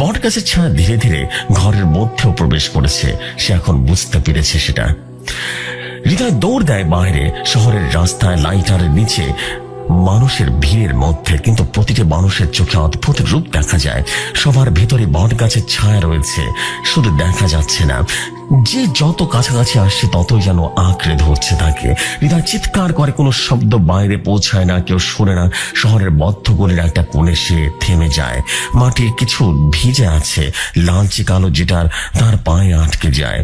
বট গাছের ছায়া ধীরে ধীরে ঘরের মধ্যেও প্রবেশ করেছে। সে এখন বুঝতে পেরেছে সেটা। হৃদয় দৌড় দেয় বাইরে, শহরের রাস্তায়, লাইটারের নিচে, মানুষের ভিড়ের মধ্যে, কিন্তু প্রতিটি মানুষের চোখে অদ্ভুত রূপ দেখা যায়। সবার ভেতরে বট গাছের ছায়া রয়েছে, শুধু দেখা যাচ্ছে না। যে যত কাছাকাছি আসছে ততই যেন আঁকড়ে ধরছে তাকে। হৃদয় চিৎকার করে, কোনো শব্দ বাইরে পৌঁছায় না, কেউ শোনে না। শহরের বদ্ধ গলির একটা কোণে সে থেমে যায়। মাটির কিছু ভিজে আছে, লালচে কালো, যেটার তার পায়ে আটকে যায়।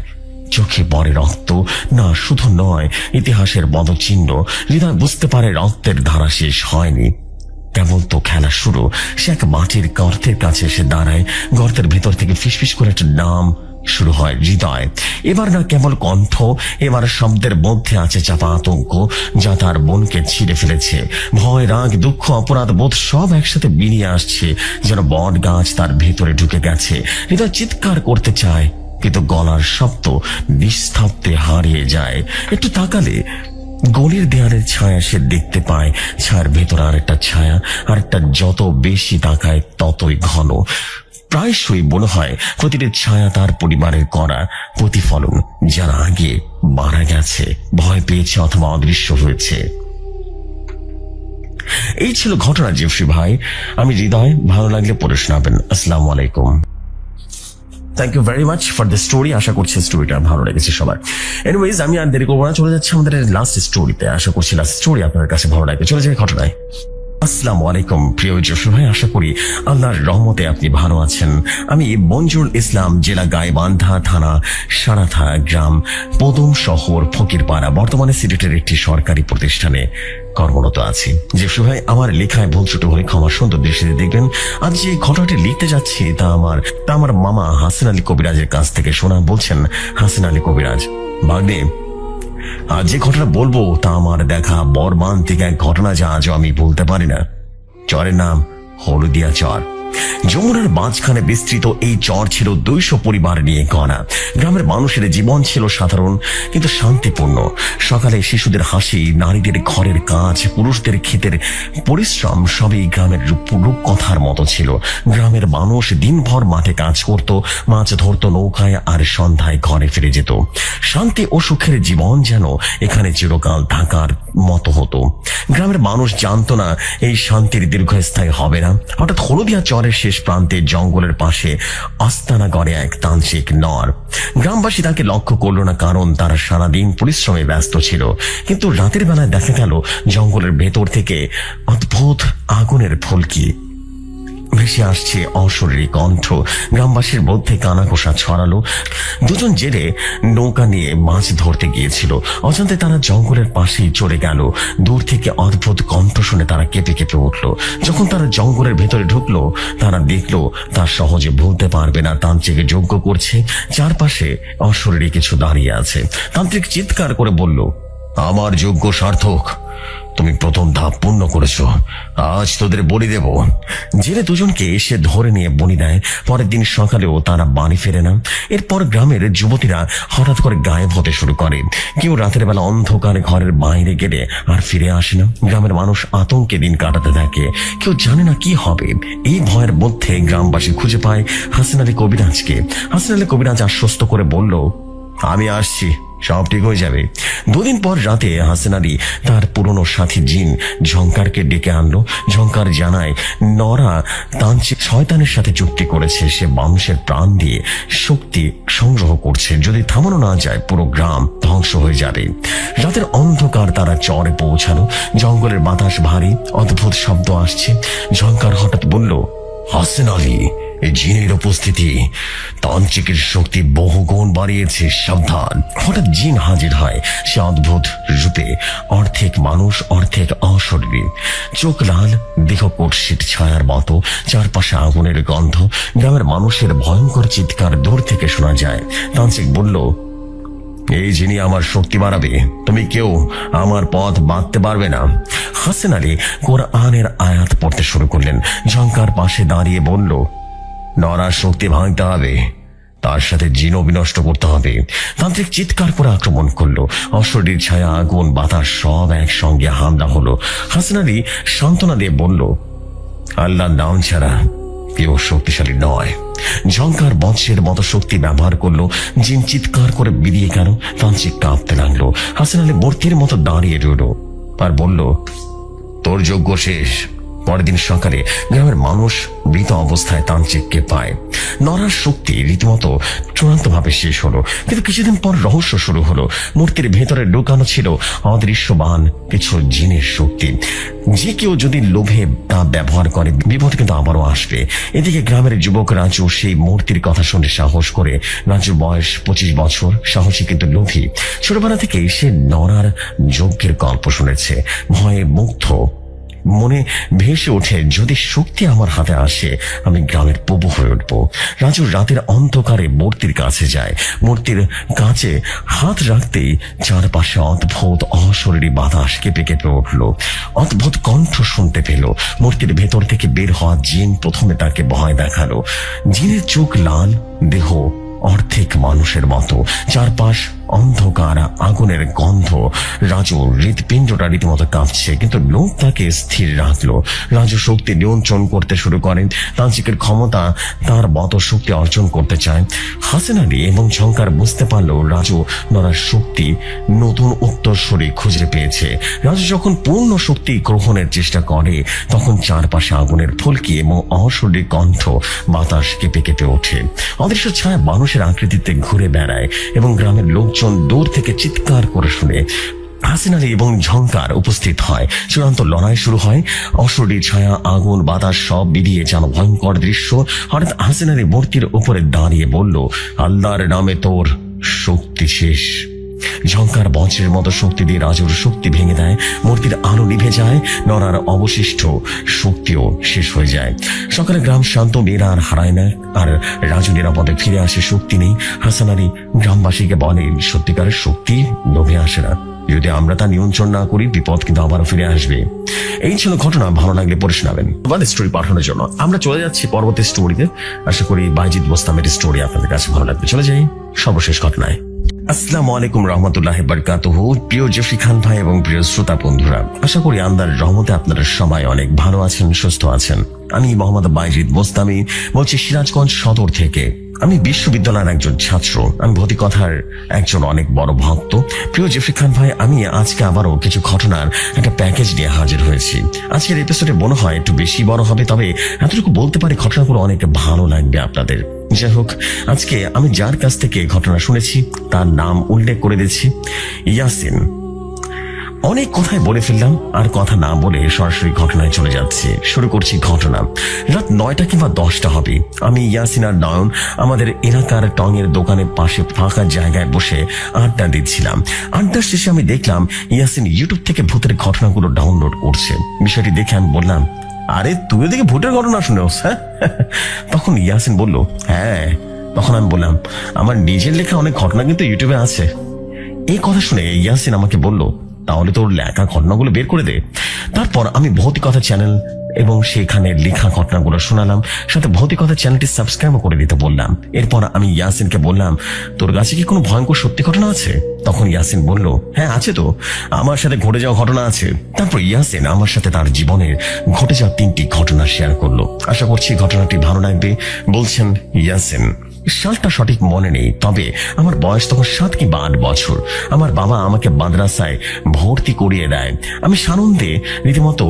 চোখে পড়ে রক্ত, না শুধু নয়, ইতিহাসের পদচিহ্ন। হৃদয় বুঝতে পারে রক্তের ধারা শেষ হয়নি, কেবল তো খেলা শুরু। সে এক মাটির গর্তের কাছে এসে দাঁড়ায়। গর্তের ভেতর থেকে ফিসফিস করে একটা নাম শুরু হয়, হৃদয়। এবার না কেবল কণ্ঠ, এবার শব্দের মধ্যে আছে চাপা আতঙ্ক, যা তার মনকে ছিঁড়ে ফেলেছে। ভয়, রাগ, দুঃখ, অপরাধ বোধ সব একসাথে বেরিয়ে আসছে, যেন বট গাছ তার ভেতরে ঢুকে গেছে। হৃদয় চিৎকার করতে চায়, কিন্তু গলার শব্দ নিস্তব্ধে হারিয়ে যায়। একটু তাকালে গলির দেয়ালের ছায়া সে দেখতে পায়। ছায়ার ভেতর আরেকটা ছায়া, আরেকটা, যত বেশি তাকায় ততই ঘন। প্রায়শই মনে হয় প্রতিটি ছায়া তার পরিবারের করা প্রতিফলন, যারা আগে মারা গেছে, ভয় পেয়েছে অথবা অদৃশ্য হয়েছে। এই ছিল ঘটনা জেফরি ভাই। আমি হৃদয়। ভালো লাগলে পড়ে শোনাবেন। আসসালামু আলাইকুম। Thank you very much for the story. আশা করছি স্টোরিটা ভালো লেগেছে সবার। এনিওয়েজ, আমি আর দেরি করবো না, চলে যাচ্ছি আমাদের লাস্ট স্টোরিতে। আশা করছি লাস্ট স্টোরি আপনার কাছে ভালো লাগবে। চলে যাই ঘটনায়। আসসালামু আলাইকুম প্রিয় যশোর ভাই, আশা করি আল্লাহর রহমতে আপনি ভালো আছেন। আমি মঞ্জুর ইসলাম, জেলা গাইবান্ধা, থানা সারাথা, গ্রাম পদুম শহর, ফকিরপাড়া, বর্তমানে সিলেটের একটি সরকারি প্রতিষ্ঠানে কর্মরত আছি। যশোর ভাই, আমার লেখায় ভুল ছোট হলে ক্ষমা সুন্দর দৃষ্টিতে দেখবেন। আজ যে ঘটনাটি লিখতে যাচ্ছি তা আমার মামা হাসিন আলী কবিরাজের কাছ থেকে শোনা। বলছেন হাসিন আলী কবিরাজ, ভাগ্নে, আর যে ঘটনা বলবো তা আমার দেখা মর্মান্তিক এক ঘটনা, যা আজও আমি বলতে পারি না। চরের নাম হলদিয়া চর। যমুনার মাঝখানে বিস্তৃত এই চর ছিল 200 পরিবার নিয়ে গড়া। গ্রামের মানুষের জীবন ছিল সাধারণ কিন্তু শান্তিপূর্ণ। সকালে শিশুদের হাসি, নারীদের ঘরের কাজ, পুরুষদের ক্ষেতের পরিশ্রম সবই গ্রামের রূপকথার মতো ছিল। গ্রামের মানুষ দিনভর মাঠে কাজ করত, মাছ ধরত নৌকায়, আর সন্ধ্যায় ঘরে ফিরে যেত। শান্তি ও সুখের জীবন যেন এখানে চিরকাল থাকার মতো হতো। গ্রামের মানুষ জানতো না এই শান্তির দীর্ঘস্থায়ী হবে না। হঠাৎ হলদিয়া চরের শেষ প্রান্তে জঙ্গলের পাশে আস্তানা গড়ে এক তান্ত্রিক নর। গ্রামবাসী তাকে লক্ষ্য করলো না, কারণ তারা সারাদিন পরিশ্রমে ব্যস্ত ছিল। কিন্তু রাতের বেলায় দেখা গেল জঙ্গলের ভেতর থেকে অদ্ভুত আগুনের ফুলকি ভেসে আসছে, অশরীরী কণ্ঠ। গ্রামবাসীর মধ্যে কানাঘোষা ছড়ালো। দুজন জেলে নৌকা নিয়ে মাছ ধরতে গিয়েছিল। অজান্তে তারা জঙ্গলের পাশেই চলে গেল। দূর থেকে অদ্ভুত কণ্ঠ শুনে তারা কেঁপে কেঁপে উঠল। যখন তারা জঙ্গলের ভেতরে ঢুকলো, তারা দেখলো তা সহজে ভুলতে পারবে না। তান্ত্রিক যজ্ঞ করছে, চারপাশে অশরীরী কিছু দাঁড়িয়ে আছে। তান্ত্রিক চিৎকার করে বলল, আমার যজ্ঞ সার্থক, তুমি প্রথম ধাপ পূর্ণ করেছো, আজ তোদের বলি দেব। জেলে দুজনকে এসে ধরে নিয়ে বলি দেয়। পরের দিন সকালেও তারা বাড়ি ফেরে না। এরপর গ্রামের যুবতীরা হঠাৎ করে গায়েব হতে শুরু করে। কেউ রাতের বেলা অন্ধকারে ঘরের বাইরে গেলে আর ফিরে আসে না। গ্রামের মানুষ আতঙ্কে দিন কাটাতে থাকে, কেউ জানে না কি হবে। এই ভয়ের মধ্যে গ্রামবাসী খুঁজে পায় হাসিন আলী কবিরাজকে। হাসিন আলী কবিরাজ আশ্বস্ত করে বলল, আমি আসছি, সব ঠিক হয়ে যাবে। দুদিন পর রাতে হাসিন আলী তার পুরনো সাথী জিন ঝঙ্কারকে ডেকে আনলো। ঝঙ্কার জানায় নরা তান্ত্রিক শয়তানের সাথে চুক্তি করেছে। সে মানুষের প্রাণ দিয়ে শক্তি সংগ্রহ করছে। যদি থামানো না যায় পুরো গ্রাম ধ্বংস হয়ে যাবে। রাতের অন্ধকার তারা চরে পৌঁছালো। জঙ্গলের বাতাস ভারী, অদ্ভুত শব্দ আসছে। ঝঙ্কার হঠাৎ বলল, হাসিন আলী, এই জিনের উপস্থিতি তান্ত্রিকের শক্তি বহুগুণ বাড়িয়েছে, সাবধান। হঠাৎ জিন হাজির হয়। সে অদ্ভুত রূপে, অর্ধেক মানুষ অর্ধেক অশরীরী। চোখ লাল, দেহ কর্ষিত ছায়ার মতো, চারপাশে আগুনের গন্ধ। গ্রামের মানুষের ভয়ঙ্কর চিৎকার দূর থেকে শোনা যায়। তান্ত্রিক বলল, এই জিনি আমার শক্তি বাড়াবে, তুমি কেউ আমার পথ বাঁধতে পারবে না। হাসিন আলী কোরআনের আয়াত পড়তে শুরু করলেন। ঝঙ্কার পাশে দাঁড়িয়ে বলল, নরার শক্তি ভাঙতে হবে, তার সাথে জিনও বিনষ্ট করতে হবে। তান্ত্রিক চিৎকার করে আক্রমণ করলো। অশরীর ছায়া, আগুন, বাতাস সব একসঙ্গে হামলা হলো। হাসিন আলী সান্ত্বনা দিয়ে বলল, আল্লাহর নাম ছাড়া কেউ শক্তিশালী নয়। ঝঙ্কার বৎসের মতো শক্তি ব্যবহার করলো। জিন চিৎকার করে বেরিয়ে গেল। তান্ত্রিক কাঁপতে লাগলো। হাসিন আলী মূর্তির মতো দাঁড়িয়ে রইল আর বলল, তোর যজ্ঞ শেষ। পরের দিন সকালে গ্রামের মানুষ মৃত অবস্থায় তান্ত্রিককে পায়। নরার শক্তি রীতিমতো চূড়ান্তভাবে শেষ হলো। কিন্তু কিছুদিন পর রহস্য শুরু হলো। মূর্তির ভেতরে ঢুকানো ছিল অদৃশ্যবান কিছু জিনের শক্তি। যে কেউ যদি লোভে তা ব্যবহার করে, বিপদ কিন্তু আবারও আসবে। এদিকে গ্রামের যুবক রাজু সেই মূর্তির কথা শুনে সাহস করে। রাজুর বয়স 25 বছর, সাহসী কিন্তু লোভী। ছোটবেলা থেকেই সে নরার যজ্ঞের গল্প শুনেছে। ভয়ে মুগ্ধ মনে ভেসে ওঠে, যদি শক্তি আমার হাতে আসে আমি গ্রামের প্রভু হয়ে উঠবো। রাজু রাতের অন্ধকারে মূর্তির কাছে যায়। মূর্তির কাছে হাত রাখতেই চারপাশে অদ্ভুত অশরীরী বাতাস কেঁপে কেঁপে উঠল। অদ্ভুত কণ্ঠ শুনতে পেল। মূর্তির ভেতর থেকে বের হওয়া জিন প্রথমে তাকে ভয় দেখালো। জিনের চোখ লাল, দেহ অর্ধেক মানুষের মতো, চারপাশ অন্ধকার, আগুনের গন্ধ। রাজু হৃৎপিণ্ডটা রীতিমতো কাঁপছে, কিন্তু লোক তাকে স্থির রাখলো। রাজু শক্তি নিয়ন্ত্রণ করতে শুরু করেন। তান্ত্রিকের ক্ষমতা তার মতো শক্তি অর্জন করতে চায়। হাসান আলী এবং ঝংকার বুঝতে পারলো রাজু নড়ার শক্তি নতুন উত্তরসূরি খুঁজে পেয়েছে। রাজু যখন পূর্ণ শক্তি গ্রহণের চেষ্টা করে তখন চারপাশে আগুনের ফুলকি এবং অশরীরী কণ্ঠ, বাতাস কেঁপে কেঁপে ওঠে। অদৃশ্য ছায়া মানুষের আকৃতিতে ঘুরে বেড়ায় এবং গ্রামের লোকজন দূর থেকে চিৎকার করে শুনে। হাসান আলী এবং ঝংকার উপস্থিত হয়। চূড়ান্ত লড়াই শুরু হয়। অশরীরী ছায়া, আগুন, বাতাস সব মিলিয়ে যেন ভয়ঙ্কর দৃশ্য। হঠাৎ হাসান আলী মূর্তির উপরে দাঁড়িয়ে বলল, আল্লাহর নামে তোর শক্তি শেষ। ঝংকার বজ্রের মতো শক্তি দিয়ে রাজুর শক্তি ভেঙে দেয়। মূর্তির আলো নিভে যায়, নড়ার অবশিষ্ট শক্তিও শেষ হয়ে যায়। সকালে গ্রাম শান্ত, মেয়েরা আর হারায় না, আর রাজু নিরাপদে ফিরে আসে। শক্তি নেই। হাসান আলী গ্রামবাসীকে বলেন, সত্যিকারের শক্তি লোভে আসে না, যদি আমরা তা নিয়ন্ত্রণ না করি বিপদ কিন্তু আবারও ফিরে আসবে। এই ছিল ঘটনা। ভালো লাগলে পড়ে শোনাবেন। স্টোরি পাঠানোর জন্য আমরা চলে যাচ্ছি পরবর্তী স্টোরিতে। আশা করি বাইজিদ বোস্তামের স্টোরি আপনাদের কাছে ভালো লাগবে। চলে যাই সর্বশেষ ঘটনায়। আসসালামু আলাইকুম রহমতুল্লাহি বারাকাতুহু। প্রিয় জেফরি খান ভাই এবং প্রিয় শ্রোতা বন্ধুরা, আশা করি আল্লাহর রহমতে আপনারা সবাই অনেক ভালো আছেন, সুস্থ আছেন। আমি মোহাম্মদ বাইজিদ বোস্তামি বলছি সিরাজগঞ্জ সদর থেকে। আমি বিশ্ববিদ্যালয়ের একজন ছাত্র। আমি ভৌতিকথার একজন অনেক বড় ভক্ত। প্রিয় জেফরি খান ভাই, আমি আজকে আবারও কিছু ঘটনার একটা প্যাকেজ নিয়ে হাজির হয়েছি। আজকের এপিসোডে মনে হয় একটু বেশি বড় হবে, তবে এতটুকু বলতে পারি ঘটনাগুলো অনেক ভালো লাগবে আপনাদের। যাই হোক, আজকে আমি যার কাছ থেকে ঘটনা শুনেছি তার নাম উল্লেখ করে দিচ্ছি, ইয়াসিন। অনেক কথাই বলে ফেললাম, আর কথা না বলে সরাসরি ঘটনায় চলে যাচ্ছি। শুরু করছি ঘটনা। রাত 9টা কিংবা 10টা হবে। আমি, ইয়াসিন আর নয়ন আমাদের এলাকার টঙের দোকানের পাশে ফাঁকা জায়গায় বসে আড্ডা দিচ্ছিলাম। আড্ডার শেষে আমি দেখলাম ইয়াসিন ইউটিউব থেকে ভূতের ঘটনাগুলো ডাউনলোড করছে। বিষয়টি দেখে আমি বললাম, আরে তুই ওদিকে ভূতের ঘটনা শুনেছ? হ্যাঁ। তখন ইয়াসিন বলল, হ্যাঁ। তখন আমি বললাম, আমার নিজের লেখা অনেক ঘটনা কিন্তু ইউটিউবে আছে। এই কথা শুনে ইয়াসিন আমাকে বলল, তাহলে তোর লেখা ঘটনাগুলো বের করে দে। তারপর আমি ভৌতিকথা চ্যানেল এবং সেখানে লেখা ঘটনাগুলো শোনালাম, সাথে ভৌতিকথা চ্যানেলটি সাবস্ক্রাইব করে দিতে বললাম। এরপর আমি ইয়াসিনকে বললাম, তোর কাছে কি কোনো ভয়ঙ্কর সত্যি ঘটনা আছে? তখন ইয়াসিন বলল, হ্যাঁ আছে তো, আমার সাথে ঘটে যাওয়া ঘটনা আছে। তারপর ইয়াসিন আমার সাথে তার জীবনের ঘটে যাওয়া 3টি ঘটনা শেয়ার করলো। আশা করছি ঘটনাটি ভালো লাগবে। বলছেন ইয়াসিন, সালটা সঠিক মনে নেই, তবে আমার বয়স তখন 7 কিংবা 8 বছর। আমার বাবা আমাকে মাদ্রাসায় ভর্তি করিয়ে দেয়। আমি সানন্দে রীতিমতো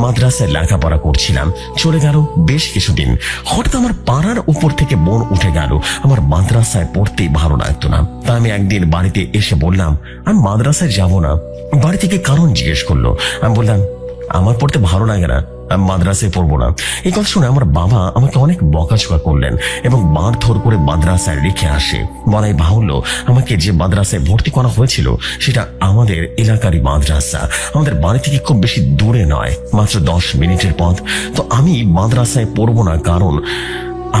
মাদ্রাসায় লেখাপড়া করছিলাম। চলে গেল বেশ কিছুদিন। হঠাৎ আমার পাড়ার উপর থেকে মন উঠে গেল আমার মাদ্রাসায় পড়তেই ভালো লাগতো না। তাই আমি একদিন বাড়িতে এসে বললাম, আমি মাদ্রাসায় যাব না। বাড়ি থেকে কারণ জিজ্ঞেস করলো। আমি বললাম, আমার পড়তে ভালো লাগে না, আমি মাদ্রাসায় পড়বো না। এই কথা শুনে আমার বাবা আমাকে অনেক বকাঝকা করলেন এবং মারধর করে মাদ্রাসায় রেখে আসে। বলাই বাহুল্য, আমাকে যে মাদ্রাসায় ভর্তি করা হয়েছিল সেটা আমাদের এলাকারই মাদ্রাসা। আমাদের বাড়ি থেকে খুব বেশি দূরে নয়, মাত্র 10 মিনিটের পথ। তো আমি মাদ্রাসায় পড়বো না, কারণ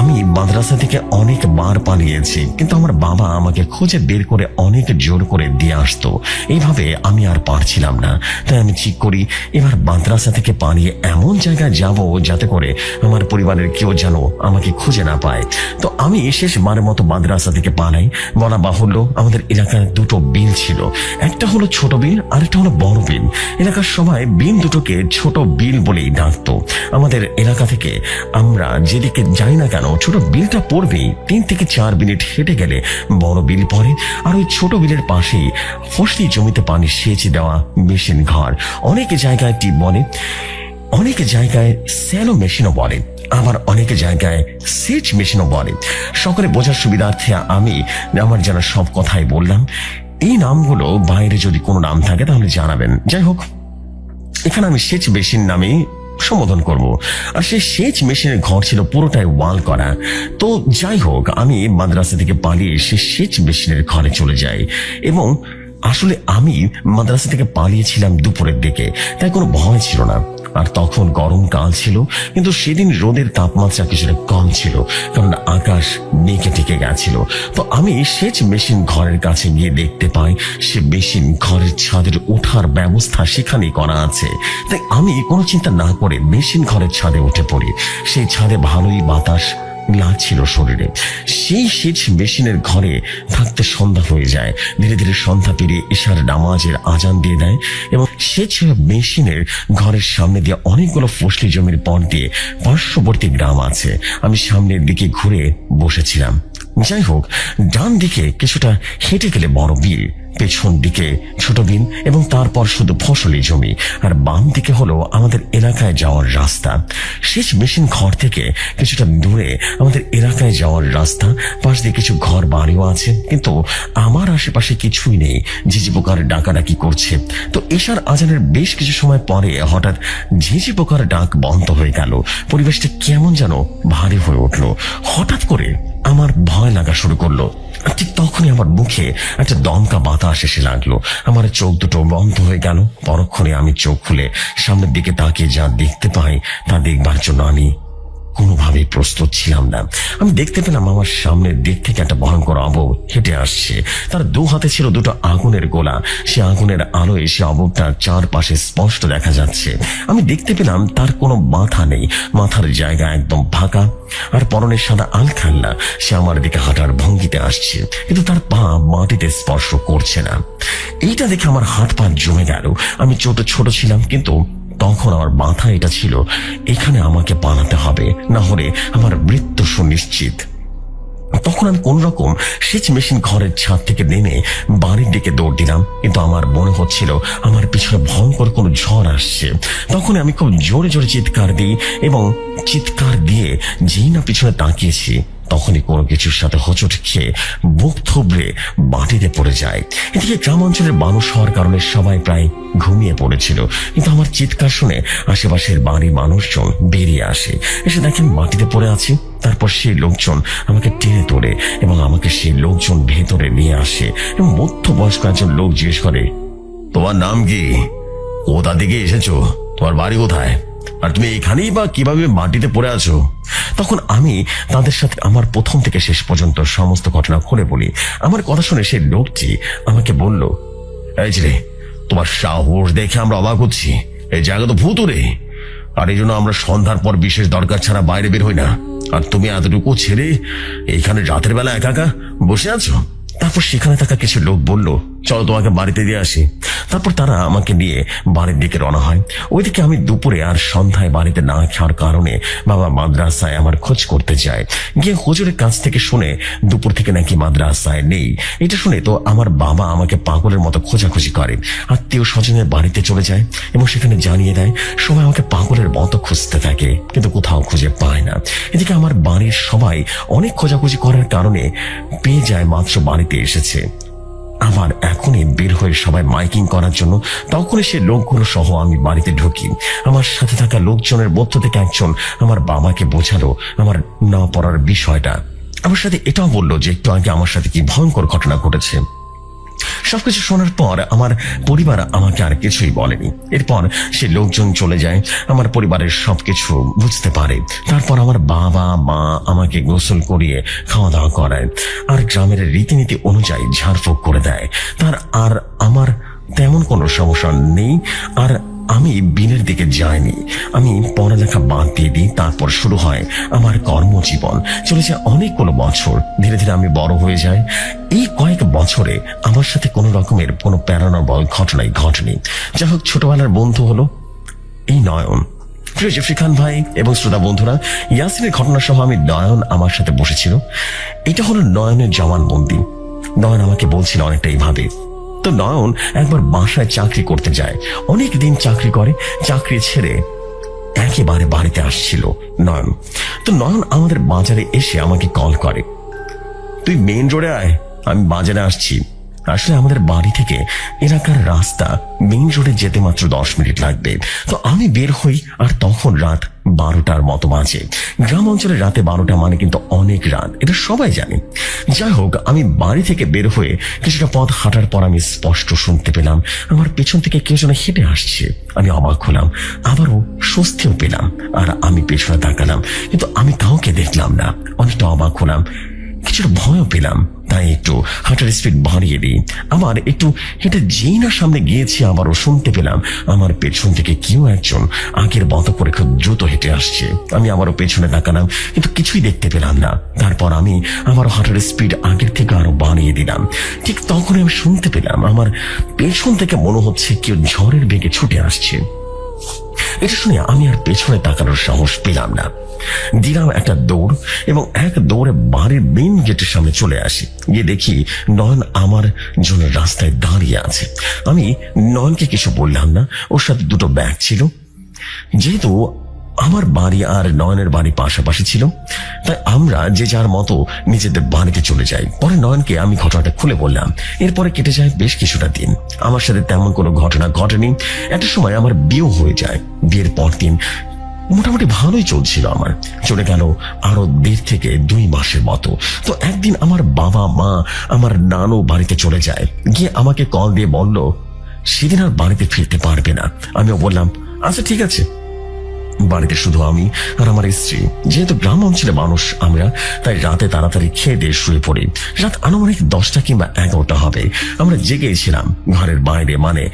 আমি মাদ্রাসা থেকে অনেকবার পালিয়েছি, কিন্তু আমার বাবা আমাকে খুঁজে বের করে অনেক জোর করে দিয়ে আসতো। এইভাবে আমি আর পারছিলাম না। তাই আমি ঠিক করি এবার মাদ্রাসা থেকে পালিয়ে এমন জায়গায় যাব যাতে করে আমার পরিবারের কেউ যেন আমাকে খুঁজে না পায়। তো আমি শেষবারের মতো মাদ্রাসা থেকে পালাই। বলা বাহুল্য, আমাদের এলাকায় 2টো বিল ছিল। একটা হলো ছোট বিল, আরেকটা হলো বড় বিল। এলাকার সবাই বিল দুটোকে ছোট বিল বলেই ডাকতো। আমাদের এলাকা থেকে আমরা যেদিকে যাই না কেন, ছোট বিলটা পড়বেই 3 থেকে 4 মিনিট হেঁটে গেলে বড় বিল পড়ে। আর ওই ছোট বিলের পাশেই ফসলি জমিতে পানি সেচ দেওয়া মেশিন ঘর। অনেক জায়গায় টিপ বলে, অনেক জায়গায় স্যালো মেশিনও বলে, আবার অনেক জায়গায় সেচ মেশিনও বলে। সকলে বোঝার সুবিধার্থে আমি আমার জানা সব কথাই বললাম। এই নামগুলো বাইরে যদি কোনো নাম থাকে তাহলে জানাবেন। যাই হোক, এখানে আমি সেচ মেশিন নামে সম্বোধন করব। আর সেই সেচ মেশিনের ঘর ছিল পুরোটাই ওয়াল করা। তো যাই হোক, আমি মাদ্রাসা থেকে পালিয়ে সে সেচ মেশিনের ঘরে চলে যাই। এবং আসলে আমি মাদ্রাসা থেকে পালিয়েছিলাম দুপুরের দিকে, তাই কোনো ভয় ছিল না। আর তখন গরমকাল ছিল, কিন্তু সেদিন রোদের তাপমাত্রা কিছুটা কম ছিল, কারণ আকাশ মেঘে ঢেকে গেছিল। তো আমি সেচ মেশিন ঘরের কাছে গিয়ে দেখতে পাই সে মেশিন ঘরের ছাদের ওঠার ব্যবস্থা সেখানেই করা আছে। তাই আমি কোনো চিন্তা না করে মেশিন ঘরের ছাদে উঠে পড়ি। সেই ছাদে ভালোই বাতাস লাগছিল শরীরে। সেই সেচ মেশিনের ঘরে থাকতে সন্ধ্যা হয়ে যায়। ধীরে ধীরে সন্ধ্যা পেরিয়ে এশার নামাজের আজান দিয়ে দেয় এবং সেচ মেশিনের ঘরের সামনে দিয়ে অনেকগুলো ফসলি জমির পর দিয়ে পার্শ্ববর্তী গ্রাম আছে। আমি সামনের দিকে ঘুরে বসেছিলাম। যাই হোক, ডান দিকে কিছুটা হেঁটে গেলে বড় বিল, পেছন দিকে ছোট বিল এবং তারপর শুধু ফসলি জমি, আর বাম দিকে হলো আমাদের এলাকায় যাওয়ার রাস্তা। সেচ মেশিন ঘর থেকে কিছুটা দূরে আমাদের এলাকায় যাওয়ার রাস্তা, পাশ দিয়ে কিছু ঘর বাড়িও আছে, কিন্তু আমার আশেপাশে কিছুই নেই। ঝিঝি পোকার ডাকাডাকি করছে। তো এশার আজানের বেশ কিছু সময় পরে হঠাৎ ঝিঝি পোকার ডাক বন্ধ হয়ে গেল। পরিবেশটা কেমন যেন ভারী হয়ে উঠলো। হঠাৎ করে আমার ভয় লাগা শুরু করলো। ঠিক তখনই আমার মুখে একটা দমকা বাতাস এসে লাগলো। আমার চোখ দুটো বন্ধ হয়ে গেল। পরক্ষণে আমি চোখ খুলে সামনের দিকে তাকিয়ে যা দেখতে পাই তা দেখবার জন্য আমি কোনোভাবেই প্রস্তুত ছিলাম না। আমি দেখতে পেলাম আমার সামনের দিক থেকে একটা ভয়ঙ্কর অবয়ব হেঁটে আসছে। তার দু হাতে ছিল দুটো আগুনের গোলা। সে আগুনের আলোয় সে অবয়বটার চারপাশে স্পষ্ট দেখা যাচ্ছে। আমি দেখতে পেলাম তার কোনো মাথা নেই, মাথার জায়গা একদম ফাঁকা, আর পরনের সাদা আলখাল্লা। সে আমার দিকে হাঁটার ভঙ্গিতে আসছে, কিন্তু তার পা মাটিতে স্পর্শ করছে না। এইটা দেখে আমার হাত পা জমে গেল। আমি ছোট ছিলাম, কিন্তু তখন আমার মাথা এটা ছিল, এখানে আমাকে পালাতে হবে, না হলে আমার মৃত্যু সুনিশ্চিত। তখন আমি কোন রকম সেচ মেশিন ঘরের ছাদ থেকে নেমে বাড়ির দিকে দৌড় দিলাম, কিন্তু আমার মনে হচ্ছিল আমার পিছনে ভয়ঙ্কর কোনো ঝড় আসছে। তখন আমি খুব জোরে জোরে চিৎকার দিই এবং চিৎকার দিয়ে যেই না পিছনে তাকিয়েছি, তখনই কোনো কিছুর সাথে হোঁচট খেয়ে বুক থুবড়ে মাটিতে পড়ে যায়। এদিকে গ্রাম অঞ্চলের মানুষ হওয়ার কারণে সবাই প্রায় ঘুমিয়ে পড়েছিল, কিন্তু আমার চিৎকার শুনে আশেপাশের বাড়ির মানুষজন বেরিয়ে আসে। এসে দেখেন মাটিতে পড়ে আছি। তারপর সেই লোকজন আমাকে টেনে তোলে এবং আমাকে সেই লোকজন ভেতরে নিয়ে আসে এবং মধ্যবয়স্ক একজন লোক জিজ্ঞেস করে, তোমার নাম কি? কোথা থেকে এসেছো? তোমার বাড়ি কোথায়? আর তুমি এখানেই বা কিভাবে মাটিতে পড়ে আছো? তখন আমি তাদের সাথে আমার প্রথম থেকে শেষ পর্যন্ত সমস্ত ঘটনা খুলে বলি। আমার কথা শুনে সেই লোকটি আমাকে বলল, এই রে, তোমার সাহস দেখে আমরা অবাক হচ্ছি। এই জায়গা তো ভূতুরে, আর এই জন্য আমরা সন্ধ্যার পর বিশেষ দরকার ছাড়া বাইরে বের হই না। আর তুমি এতটুকু ছেড়ে এইখানে রাতের বেলা একা একা বসে আছো? তারপর সেখানে থাকা কিছু লোক বলল, চলো তোমাকে বাড়িতে দিয়ে আসি। তারপর তারা আমাকে নিয়ে বাড়ির দিকে রওনা হয়। ওইদিকে আমি দুপুরে আর সন্ধ্যায় বাড়িতে না খাওয়ার কারণে বাবা মাদ্রাসায় আমার খোঁজ করতে যায়। গিয়ে হুজুরের কাছ থেকে শুনে দুপুর থেকে নাকি মাদ্রাসায় নেই। এটা শুনে তো আমার বাবা আমাকে পাগলের মতো খোঁজাখুঁজি করে। আত্মীয় স্বজনের বাড়িতে চলে যায় এবং সেখানে জানিয়ে দেয়। সবাই আমাকে পাগলের মতো খুঁজতে থাকে, কিন্তু কোথাও খুঁজে পায় না। এদিকে আমার বাড়ির সবাই অনেক খোঁজাখুঁজি করার কারণে পেয়ে যায় মাত্র বাড়িতে এসেছে। আবার এখনই বের হয়ে সবাই মাইকিং করার জন্য। তখনই সে লোকগুলো সহ আমি বাড়িতে ঢুকি। আমার সাথে থাকা লোকজনের মধ্য থেকে একজন আমার বাবাকে বোঝালো আমার না পড়ার বিষয়টা। আমার সাথে এটাও বললো যে একটু আগে আমার সাথে কি ভয়ঙ্কর ঘটনা ঘটেছে। সবকিছু শোনার পর আমার পরিবার আমাকে আর কিছুই বলেনি। এরপর সে লোকজন চলে যায়। আমার পরিবারের সবকিছু বুঝতে পারে। তারপর আমার বাবা মা আমাকে গোসল করিয়ে খাওয়া দাওয়া করায় আর গ্রামের রীতিনীতি অনুযায়ী ঝাড়ফুঁক করে দেয়। তার আর আমার তেমন কোনো সমস্যা নেই। আর আমি বিলের দিকে যাইনি। আমি পড়ালেখা বাদ দিয়ে দিই। তারপর শুরু হয় আমার কর্মজীবন। চলেছে অনেকগুলো বছর। ধীরে ধীরে আমি বড় হয়ে যাই। এই কয়েক বছরে আমার সাথে কোনো রকমের কোনো প্যারানর্মাল ঘটনাই ঘটেনি। যাই হোক, ছোটবেলার বন্ধু হলো এই নয়ন। প্রিয় জেফরি খান ভাই এবং শ্রোতা বন্ধুরা, ইয়াসিনের ঘটনা সহ আমি নয়ন আমার সাথে বসেছিল। এটা হলো নয়নের জবানবন্দি। নয়ন আমাকে বলছিল অনেকটা এইভাবে। তো নয়ন একবার বাসায় চাকরি করতে যায়। অনেক দিন চাকরি করে, চাকরি ছেড়ে একেবারে বাড়িতে আসছিল নয়ন। তো নয়ন আমাদের বাজারে এসে আমাকে কল করে, তুই মেইন রোডে আয়, আমি বাজারে আসছি। আসলে আমাদের বাড়ি থেকে এলাকার রাস্তা মেইন রোডে যেতে মাত্র 10 মিনিট লাগবে। তো আমি বের হই, আর তখন রাত 12টার মতো বাজে। গ্রাম অঞ্চলে রাতে 12টা মানে কিন্তু অনেক রাত, এটা সবাই জানে। যাই হোক, আমি বাড়ি থেকে বের হয়ে কিছুটা পথ হাঁটার পর আমি স্পষ্ট শুনতে পেলাম আমার পেছন থেকে কেউ যেন হেঁটে আসছে। আমি অবাক হলাম, আবারও স্বস্তিও পেলাম। আর আমি পেছনে তাকালাম, কিন্তু আমি কাউকে দেখলাম না। অনেকটা অবাক হলাম, কিছুটা ভয়ও পেলাম। তাই একটু হাঁটার স্পিড বাড়িয়ে দিই। আবার একটু হেঁটে যেই না সামনে গিয়েছি, আবারও শুনতে পেলাম আমার পেছন থেকে কেউ একজন আগের মতো করে খুব দ্রুত হেঁটে আসছে। আমি আবারও পেছনে তাকালাম, কিন্তু কিছুই দেখতে পেলাম না। তারপর আমি আবারও হাঁটার স্পিড আগের থেকে আরো বাড়িয়ে দিলাম। ঠিক তখন আমি শুনতে পেলাম আমার পেছন থেকে মনে হচ্ছে কেউ ঝড়ের বেগে ছুটে আসছে। এটা শুনে আমি আর পেছনে তাকানোর সাহস পেলাম না। দিলাম একটা দৌড় এবং এক দৌড়ে বাড়ির মেইন গেটের সামনে চলে আসি। গিয়ে দেখি নয়ন আমার জন্য রাস্তায় দাঁড়িয়ে আছে। আমি নয়নকে কিছু বললাম না, ওর সাথে দুটো ব্যাগ ছিল। যেহেতু আমার বাড়ি আর নয়নের বাড়ি পাশাপাশি ছিল, তাই আমরা যে যার মতো নিজেদের বাড়িতে চলে যাই। পরে নয়নকে আমি ঘটনাটা খুলে বললাম। এরপরে কেটে যায় বেশ কিছুটা দিন। আমার সাথে তেমন কোনো ঘটনা ঘটেনি। একটা সময় আমার বিয়ে হয়ে যায়। বিয়ের পর দিন মোটামুটি ভালোই চলছিল আমার। চলে গেল আরো 1.5 থেকে 2 মাসের মতো। তো একদিন আমার বাবা মা আমার নানু বাড়িতে চলে যায়। গিয়ে আমাকে কল দিয়ে বলল সেদিন আর বাড়িতে ফিরতে পারবে না। আমিও বললাম আচ্ছা ঠিক আছে। বাড়িতে শুধু আমি আর আমার স্ত্রী। যেহেতু গ্রাম অঞ্চলে মানুষ আমরা, তাই রাতে তাড়াতাড়ি খেয়ে দিয়ে শুয়ে পড়ি। রাত আনুমানিক 10টা কিংবা 11টা হবে। আমরা জেগেছিলাম। ঘরের বাইরে মানে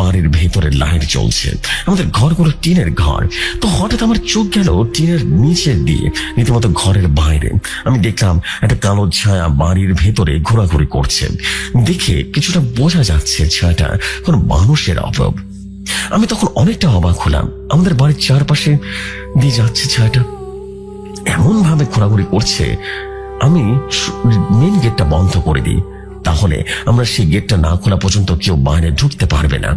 বাড়ির ভেতরে লাইট জ্বলছে। আমাদের ঘরগুলো টিনের ঘর। তো হঠাৎ আমার চোখ গেল টিনের নিচের দিয়ে, রীতিমতো ঘরের বাইরে। আমি দেখলাম একটা কালো ছায়া বাড়ির ভেতরে ঘোরাঘুরি করছে। দেখে কিছুটা বোঝা যাচ্ছে ছায়াটা কোন মানুষের অভাব। আমি তখন অনেকটা অবাক হলাম। আমাদের বাড়ির চারপাশে দিয়ে যাচ্ছে ছায়াটা, এমন ভাবে ঘোরাঘুরি করছে। আমি মেন গেটটা বন্ধ করে দিই, তাহলে আমরা সেই গেটটা না খোলা পর্যন্ত কেউ বাইরে ঢুকতে পারবে না।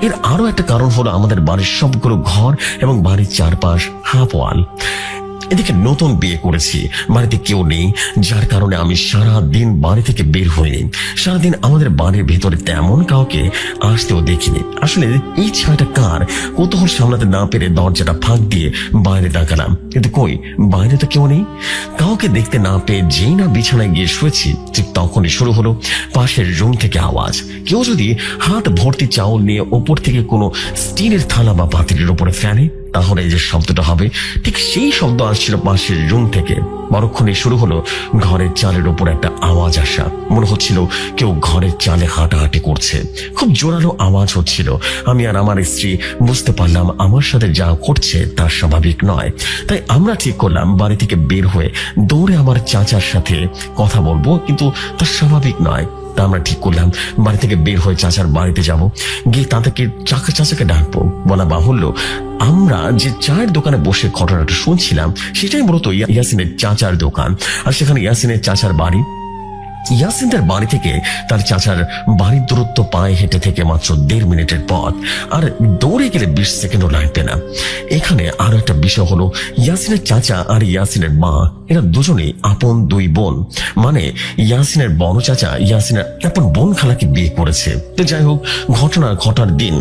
এর আরো একটা কারণ হলো আমাদের বাড়ির সবগুলো ঘর এবং বাড়ির চারপাশ হাফ ওয়াল। এদিকে নতুন বিয়ে করেছি, বাড়িতে কেউ নেই, যার কারণে আমি সারাদিন বাড়ি থেকে বের হইনি। সারাদিন আমাদের বাড়ির ভেতরে তেমন কাউকে আসতেও দেখিনি। আসলে এই ছায়াটা কার, কৌতূহল সামলাতে না পেরে দরজাটা ফাঁক দিয়ে বাইরে তাকালাম, কিন্তু কই বাইরে তো কেউ নেই। কাউকে দেখতে না পেয়ে যেই না বিছানায় গিয়ে শুয়েছি, ঠিক তখনই শুরু হলো পাশের রুম থেকে আওয়াজ। কেউ যদি হাত ভর্তি চাউল নিয়ে ওপর থেকে কোনো স্টিলের থালা বা পাতিলের উপরে ফেলে, তাহলে এই যে শব্দটা হবে, ঠিক সেই শব্দ আসছিল পাশের রুম থেকে। পরক্ষণে শুরু হলো ঘরের চালের উপর একটা আওয়াজ আসা। মনে হচ্ছিল কেউ ঘরের চালে হাঁটাহাঁটি করছে। খুব জোরালো আওয়াজ হচ্ছিল। আমি আর আমার স্ত্রী বুঝতে পারলাম আমার সাথে যা ঘটছে তা স্বাভাবিক নয়। তাই আমরা ঠিক করলাম বাড়ি থেকে বের হয়ে দৌড়ে আমার চাচার সাথে কথা বলবো, কিন্তু তা স্বাভাবিক নয়। তা আমরা ঠিক করলাম বাড়ি থেকে বের হয়ে চাচার বাড়িতে যাব। গিয়ে তাদেরকে চাচাকে ডাকবো। বলা বাহুল্য, আমরা যে চায়ের দোকানে বসে ঘটনাটা শুনছিলাম সেটাই মূলত ইয়াসিনের চাচার দোকান। আর সেখানে ইয়াসিনের চাচার বাড়ি। ইয়াসিনদের বাড়ি থেকে তার চাচার বাড়ির দূরত্ব পায়ে হেঁটে থেকে মাত্র 1.5 মিনিটের পথ। আর দৌড়ে গেলে 20 সেকেন্ডও লাগবে না। এখানে আরো একটা বিষয় হলো, ইয়াসিনের চাচা আর ইয়াসিনের মা এরা দুজনেই আপন 2 বোন। মানে ইয়াসিনের বড় চাচা ইয়াসিনের আপন বোন খালাকে বিয়ে করেছে। তো যাই হোক, ঘটনা ঘটার দিন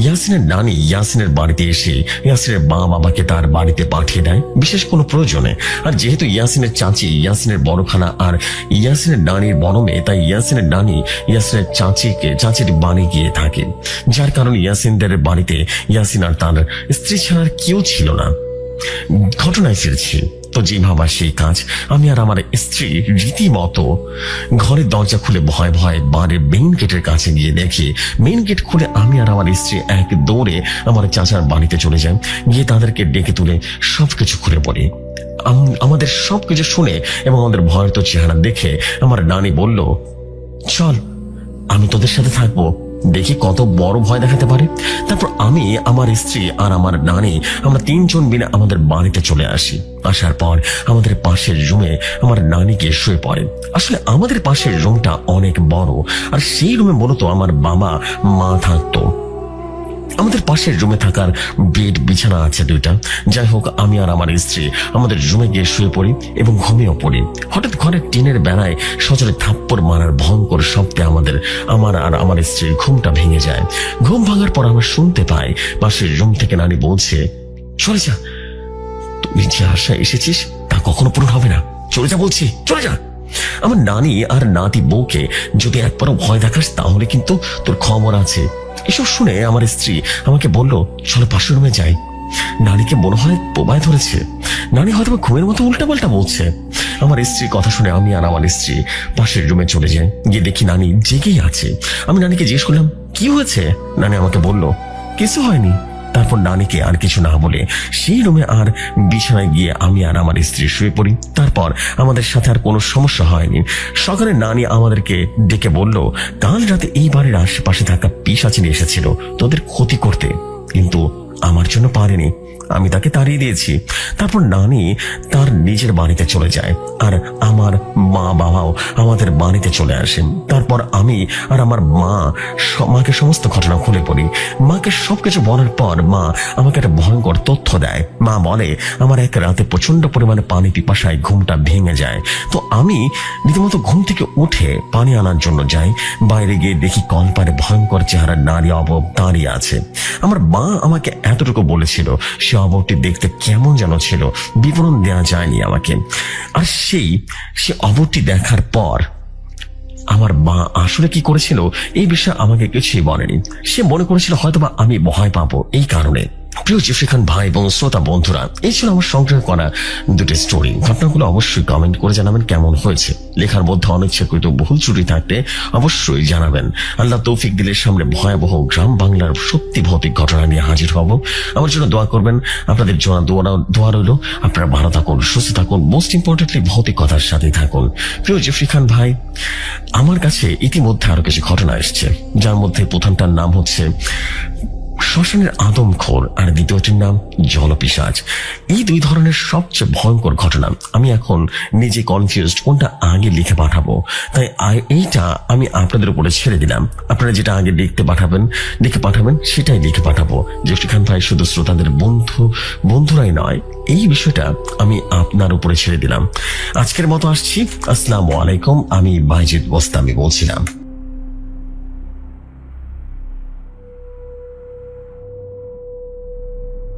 ইয়াসিনের নানি ইয়াসিনের বাড়িতে এসে ইয়াসিনের মা বাবাকে তার বাড়িতে পাঠিয়ে দেয় বিশেষ কোনো প্রয়োজনে। আর যেহেতু ইয়াসিনের চাচি ইয়াসিনের বড় খালা আর ইয়াসিনের নানির বড় মেয়ে, তাই ইয়াসিনের নানি ইয়াসিনের চাচির বাড়ি গিয়ে থাকে। যার কারণে ইয়াসিনদের বাড়িতে ইয়াসিন আর তার স্ত্রী ছাড়া কেউ ছিল না। ঘটনায় ফিরছি। তো যে ভাবা সেই কাজ। আমি আর আমার স্ত্রী রীতিমতো ঘরের দরজা খুলে ভয় ভয় বাড়ির মেইন গেটের কাছে গিয়ে দেখি মেইন গেট খুলে আমি আর আমার স্ত্রী এক দৌড়ে আমার চাচার বাড়িতে চলে যাই। গিয়ে তাদেরকে ডেকে তুলে সবকিছু খুলে পড়ি। আমাদের সবকিছু শুনে এবং আমাদের ভয়ের তো চেহারা দেখে আমার নানি বলল, চল আমি তোদের সাথে থাকবো, দেখি কত বড় ভয় দেখাতে পারে। তারপর আমি, আমার স্ত্রী আর আমার নানি, আমরা 3 জন মিলে আমাদের বাড়িতে চলে আসি। আসার পর আমাদের পাশের রুমে আমার নানি গিয়ে শুয়ে পড়ে। আসলে আমাদের পাশের রুমটা অনেক বড়, আর সেই রুমে মূলত আমার বাবা মা থাকতো। আমাদের পাশের রুমে থাকার বেড বিছানা আছে 2টা। যাই হোক, আমি আর আমার স্ত্রী আমাদের রুমে গিয়ে শুয়ে পড়ি এবং ঘুমিয়েও পড়ি। হঠাৎ ঘরের টিনের বেড়ায় সজোরে থাপ্পড় মারার ভয়ঙ্কর শব্দে আমার আর আমার স্ত্রীর ঘুমটা ভেঙে যায়। ঘুম ভাঙার পর আমরা শুনতে পাই পাশের রুম থেকে নানি বলছে, চলে যা, তুই যে আশা এসেছিস তা কখনো পূরণ হবে না, চলে যা বলছি, চলে যা। আমার নানি আর নাতি বউকে যদি একবারও ভয় দেখাস তাহলে কিন্তু তোর খবর আছে। এসব শুনে আমার স্ত্রী আমাকে বলল, চলো পাশের রুমে যাই। নানিকে মনে হয় বোবায় ধরেছে। নানি হয়তো ঘুমের মতো উল্টাপাল্টা বলছে। আমার স্ত্রীর কথা শুনে আমি আর আমার স্ত্রী পাশের রুমে চলে যাই। গিয়ে দেখি নানি জেগেই আছে। আমি নানিকে জিজ্ঞেস করলাম, কি হয়েছে? নানি আমাকে বলল, কিছু হয়নি। তারপর নানিকে আর কিছু না বলে সেই রুমে আর বিছানায় গিয়ে আমি আর আমার স্ত্রী শুয়ে পড়ি। তারপর আমাদের সাথে আর কোনো সমস্যা হয়নি। সকালে নানি আমাদেরকে ডেকে বলল, কাল রাতে এই বাড়ির আশেপাশে থাকা পিশাচিনি এসেছিল তোদের ক্ষতি করতে, কিন্তু আমার জন্য পারেনি, আমি তাকে তাড়িয়ে দিয়েছি। তারপর নানি তার নিজের বাড়িতে চলে যায় আর আমার মা বাবাও আমাদের বাড়িতে চলে আসেন। তারপর আমি আর আমার মাকে সমস্ত ঘটনা খুলে পড়ি। মাকে সবকিছু বলার পর মা আমাকে একটা ভয়ঙ্কর তথ্য দেয়। মা বলে, আমার এক রাতে প্রচন্ড পরিমাণে পানি পিপাসায় ঘুমটা ভেঙে যায়। তো আমি রীতিমতো ঘুম থেকে উঠে পানি আনার জন্য যাই। বাইরে গিয়ে দেখি কলপারে ভয়ঙ্কর চেহারার নারী অবয়ব দাঁড়িয়ে আছে। আমার মা আমাকে এতটুকু বলেছিল, সে অবয়বটি দেখতে কেমন যেন ছিল, বিবরণ দেওয়া যায়নি আমাকে। আর সে অবয়বটি দেখার পর আমার মা আসলে কি করেছিল এই বিষয়ে আমাকে কিছুই বলেনি। সে মনে করেছিল হয়তোবা আমি ভয় পাবো এই কারণে। প্রিয় জিফরি খান ভাই এবং শ্রোতা বন্ধুরা, এই ছিল আমার সংগ্রহ করা দুটি স্টোরি। ঘটনাগুলো অবশ্যই কমেন্ট করে জানাবেন কেমন হয়েছে। লেখার মধ্যে অনিচ্ছাকৃত ভুল ত্রুটি থাকলে অবশ্যই জানাবেন। আল্লাহ তৌফিক দিলের সামনে ভয়াবহ গ্রাম বাংলার সত্যি ভৌতিক ঘটনা নিয়ে হাজির হব। আমার জন্য দোয়া করবেন। আপনাদের জন্য দোয়া রইল। আপনারা ভালো থাকুন, সুস্থ থাকুন, মোস্ট ইম্পর্টেন্টলি ভৌতিক কথার সাথেই থাকুন। প্রিয় জিফরি খান ভাই, আমার কাছে ইতিমধ্যে আরো কিছু ঘটনা এসছে, যার মধ্যে প্রথমটার নাম হচ্ছে শ্মশানের আদমখোর আর দ্বিতীয়টির নাম জলপিশাচ। এই দুই ধরনের সবচেয়ে ভয়ঙ্কর ঘটনা। আমি এখন নিজে কনফিউজড কোনটা আগে লিখে পাঠাবো, তাই এইটা আমি আপনাদের উপরে ছেড়ে দিলাম। আপনারা যেটা আগে লিখে পাঠাবেন সেটাই লিখে পাঠাবো। জিফরি খান ভাই শুধু শ্রোতাদের বন্ধুরাই নয়, এই বিষয়টা আমি আপনার উপরে ছেড়ে দিলাম। আজকের মতো আসছি। আসসালামু আলাইকুম। আমি বাইজিদ বোস্তামি বলছিলাম।